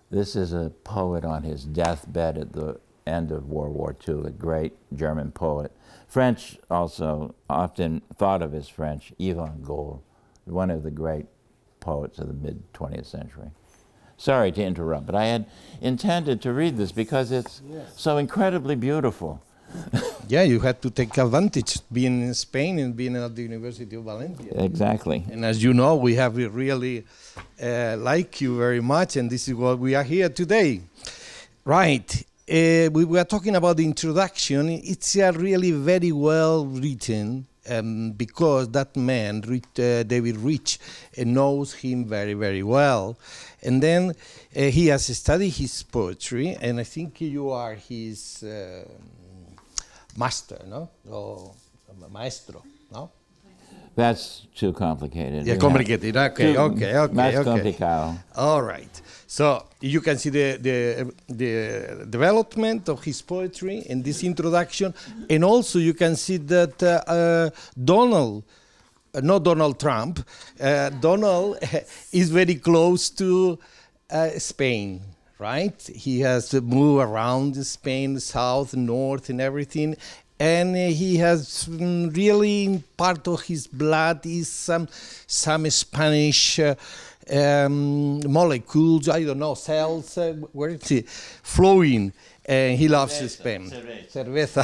This is a poet on his deathbed at the end of World War II, a great German poet. French also, often thought of as French, Yvan Goll, one of the great poets of the mid-20th century. Sorry to interrupt, but I had intended to read this because it's so incredibly beautiful. Yeah, you had to take advantage being in Spain and being at the University of Valencia. Exactly. And as you know, we have really like you very much, and this is what we are here today. Right. We were talking about the introduction. It's really very well written because that man, David Rich, knows him very, very well. And then he has studied his poetry, and I think you are his master, no? Or maestro, no? That's too complicated. Yeah, complicated. Okay. Más complicado. All right. So you can see the development of his poetry in this introduction, and also you can see that not Donald Trump, Donald is very close to Spain, right? He has moved around Spain, south, north, and everything. And he has really, part of his blood is some Spanish molecules, I don't know, cells, where is it, flowing. And he loves Spain. Cerveza.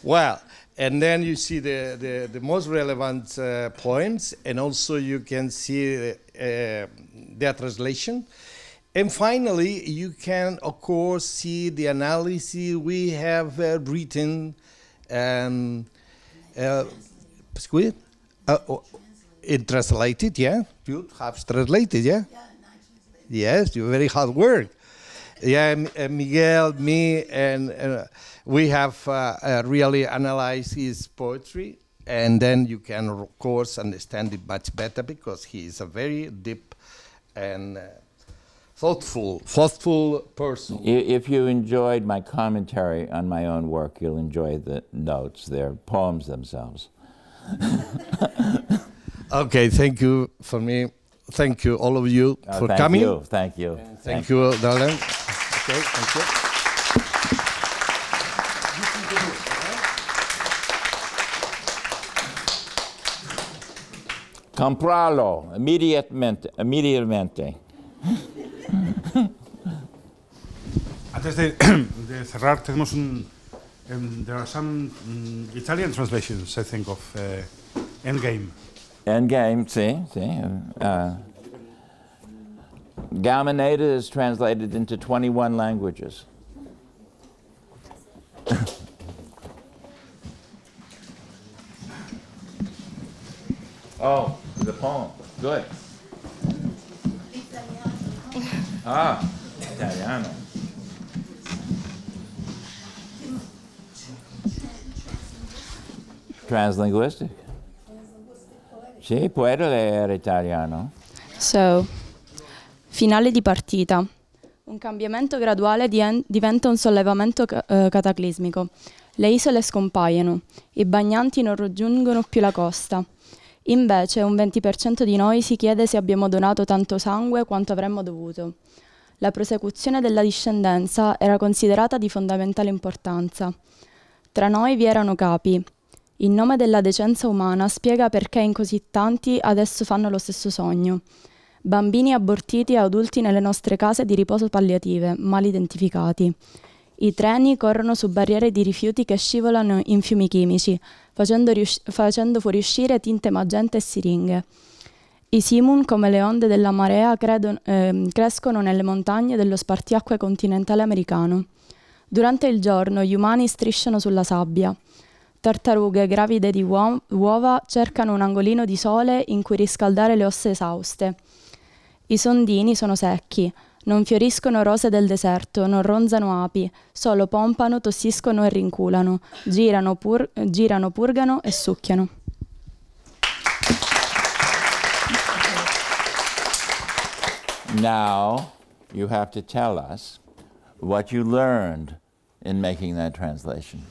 Well, and then you see the most relevant poems, and also you can see their translation. And finally, you can, of course, see the analysis we have written. It translated, yeah? You have translated, yeah? Yes, you very hard work. Yeah, Miguel, me, and we have really analyzed his poetry, and then you can, of course, understand it much better because he is a very deep and thoughtful person. If you enjoyed my commentary on my own work, you'll enjoy the notes. They're poems themselves. Okay, thank you for me. Thank you, all of you, for coming. Thank you. Thank you, darling. Okay, thank you. Compralo, immediatamente. Antes de cerrar, tenemos there are some Italian translations, I think, of Endgame. Endgame, sí. Galmaneda is translated into 21 languages. Oh, the poem. Good. Ah, Italiano. Translinguistic. Sì, puedo leer italiano. So, finale di partita. Un cambiamento graduale diventa un sollevamento cataclismico. Le isole scompaiono, i bagnanti non raggiungono più la costa. Invece un 20% di noi si chiede se abbiamo donato tanto sangue quanto avremmo dovuto. La prosecuzione della discendenza era considerata di fondamentale importanza. Tra noi vi erano capi. In nome della decenza umana spiega perché in così tanti adesso fanno lo stesso sogno. Bambini abortiti e adulti nelle nostre case di riposo palliative, mal identificati. I treni corrono su barriere di rifiuti che scivolano in fiumi chimici, facendo fuoriuscire tinte magenta e siringhe. I simun, come le onde della marea, crescono nelle montagne dello spartiacque continentale americano. Durante il giorno gli umani strisciano sulla sabbia. Tartarughe gravide di uova cercano un angolino di sole in cui riscaldare le ossa esauste. I sondini sono secchi, non fioriscono rose del deserto, non ronzano api, solo pompano, tossiscono e rinculano, girano, purgano e succhiano. Now you have to tell us what you learned in making that translation.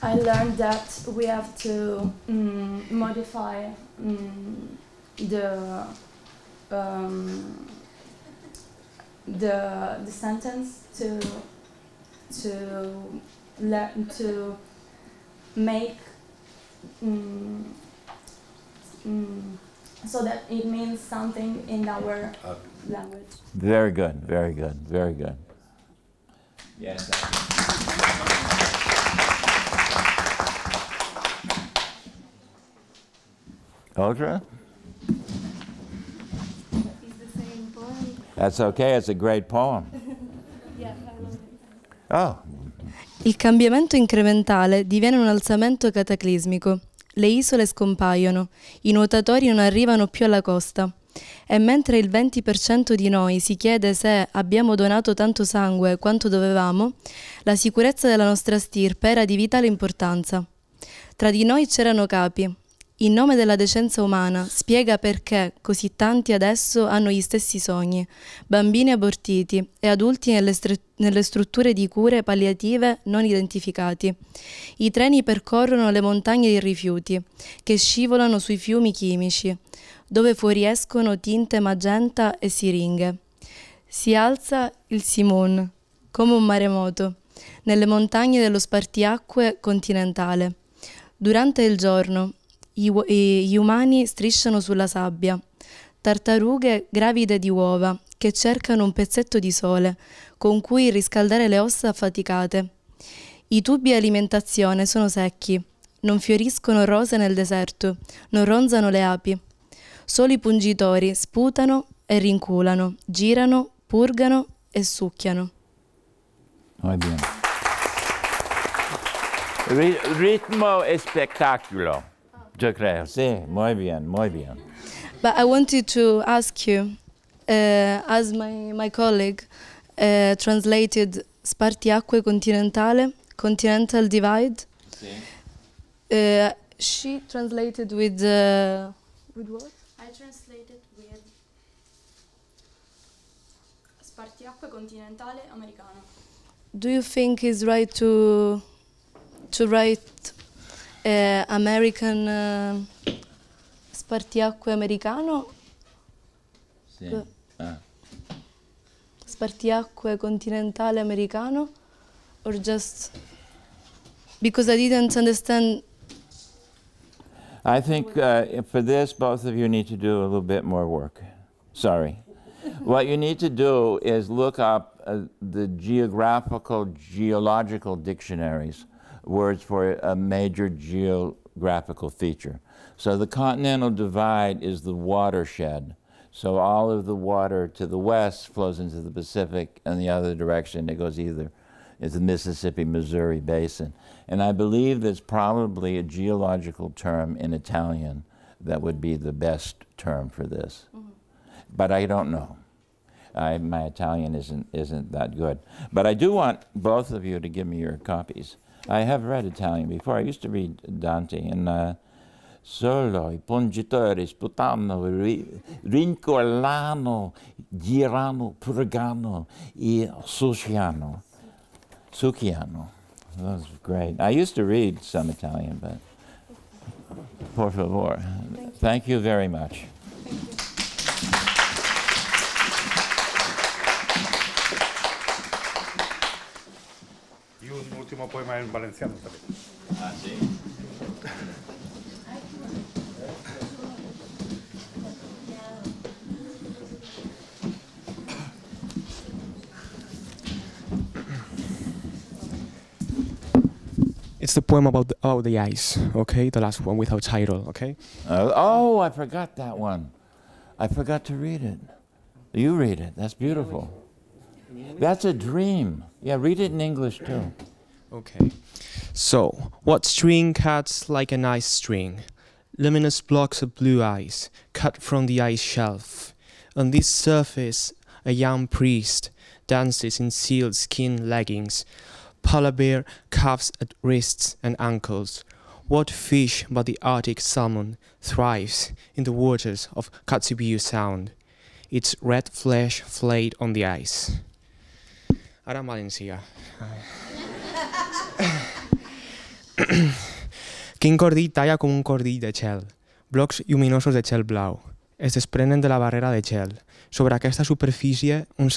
I learned that we have to modify the sentence to make so that it means something in our language. Very good, very good, very good. Yes. Audra? It's the same poem. That's okay, it's a great poem. Yeah, I love it. Oh. Il cambiamento incrementale diviene un alzamento cataclismico. Le isole scompaiono, i nuotatori non arrivano più alla costa. E mentre il 20% di noi si chiede se abbiamo donato tanto sangue quanto dovevamo, la sicurezza della nostra stirpe era di vitale importanza. Tra di noi c'erano capi. In nome della decenza umana spiega perché così tanti adesso hanno gli stessi sogni, bambini abortiti e adulti nelle strutture di cure palliative non identificati. I treni percorrono le montagne di rifiuti, che scivolano sui fiumi chimici, dove fuoriescono tinte magenta e siringhe. Si alza il Simon, come un maremoto, nelle montagne dello spartiacque continentale. Durante il giorno, gli umani strisciano sulla sabbia, tartarughe gravide di uova che cercano un pezzetto di sole con cui riscaldare le ossa affaticate. I tubi di alimentazione sono secchi, non fioriscono rose nel deserto, non ronzano le api. Solo i pungitori sputano e rinculano, girano, purgano e succhiano. Muy bien. Ritmo e spettacolo. Yo creo, sí, muy bien, muy bien. But I wanted to ask you, as my colleague translated Spartiacque continentale, continental divide. Sí. She translated with what? I translated with Spartiacque continentale americano. Do you think it's right to write American Spartiacque americano? Sí. Ah. Spartiacque continentale americano? Or just because I didn't understand. I think for this, both of you need to do a little bit more work. Sorry. What you need to do is look up the geological dictionaries, words for a major geographical feature. So the continental divide is the watershed. So all of the water to the west flows into the Pacific, and the other direction it goes either It's the Mississippi-Missouri Basin. And I believe there's probably a geological term in Italian that would be the best term for this. But I don't know. My Italian isn't that good. But I do want both of you to give me your copies. I have read Italian before. I used to read Dante in Solo I pungitori sputano, rincolano, girano, purgano, e succhiano. That was great. I used to read some Italian, but por favor. Thank you very much. Y un último poema en valenciano también. Ah, sí. It's the poem about the ice, okay? The last one without title, okay? Oh, I forgot that one. I forgot to read it. You read it. That's beautiful. That's a dream. Yeah, read it in English too. Okay. So, what string cuts like an ice string? Luminous blocks of blue ice, cut from the ice shelf. On this surface, a young priest dances in sealed skin leggings, polar bear cuffs at wrists and ankles. What fish but the Arctic salmon thrives in the waters of Kotzebue Sound, its red flesh flayed on the ice. Ara en valencià. Quin cordill talla com un cordill de gel. Blocs lluminosos de gel blau. Es desprenen de la barrera de gel. Sobre aquesta superfície, un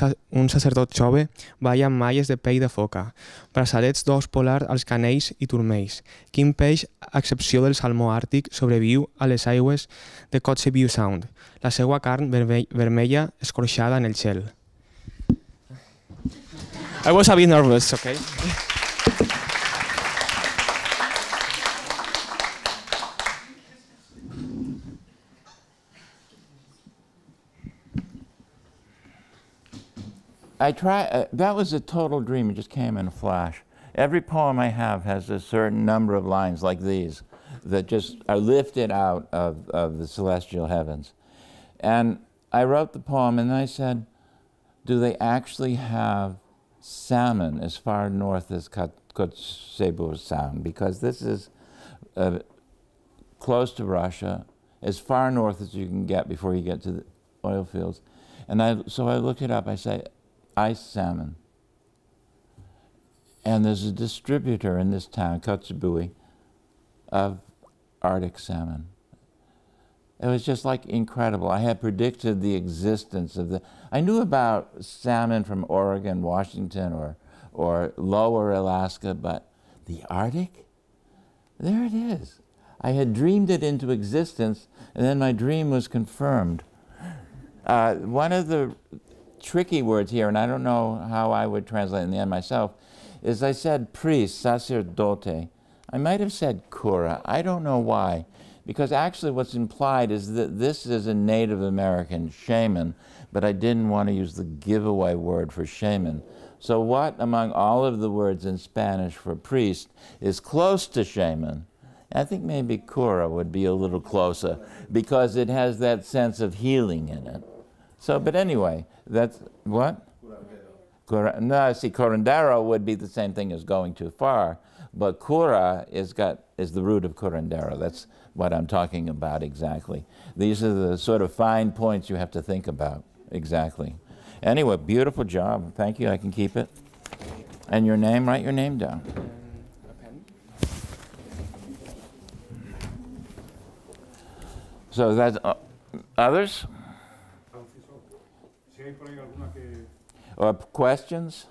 sacerdot jove balla amb malles de pell de foca, braçalets d'os polar als canells i turmells. Quin peix, a excepció del salmó àrtic, sobreviu a les aigües de Kotzebue Sound, la seva carn vermella escorxada en el gel. I was a bit nervous, okay? That was a total dream. It just came in a flash. Every poem I have has a certain number of lines like these that just are lifted out of the celestial heavens. And I wrote the poem and I said, do they actually have salmon as far north as Kotzebue Sound? Because this is close to Russia, as far north as you can get before you get to the oil fields. And so I looked it up. I say, ice salmon. And there's a distributor in this town, Kotzebue, of Arctic salmon. It was just like incredible. I had predicted the existence of I knew about salmon from Oregon, Washington, or lower Alaska, but the Arctic? There it is. I had dreamed it into existence, and then my dream was confirmed. One of the tricky words here, and I don't know how I would translate in the end myself, is I said priest, sacerdote. I might have said cura. I don't know why. Because actually what's implied is that this is a Native American shaman, but I didn't want to use the giveaway word for shaman. So what among all of the words in Spanish for priest is close to shaman? I think maybe cura would be a little closer because it has that sense of healing in it. So, but anyway, that's what? No, see, curandero would be the same thing as going too far, but cura is the root of curandero. That's what I'm talking about exactly. These are the sort of fine points you have to think about exactly. Anyway, beautiful job. Thank you. I can keep it. And your name, write your name down. A pen. So that's others? Or questions?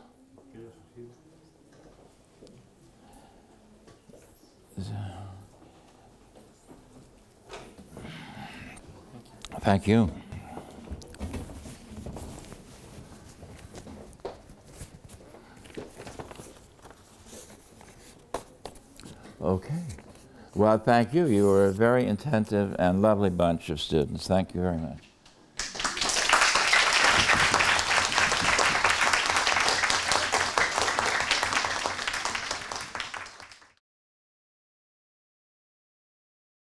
Thank you. Okay. Well, thank you. You were a very attentive and lovely bunch of students. Thank you very much.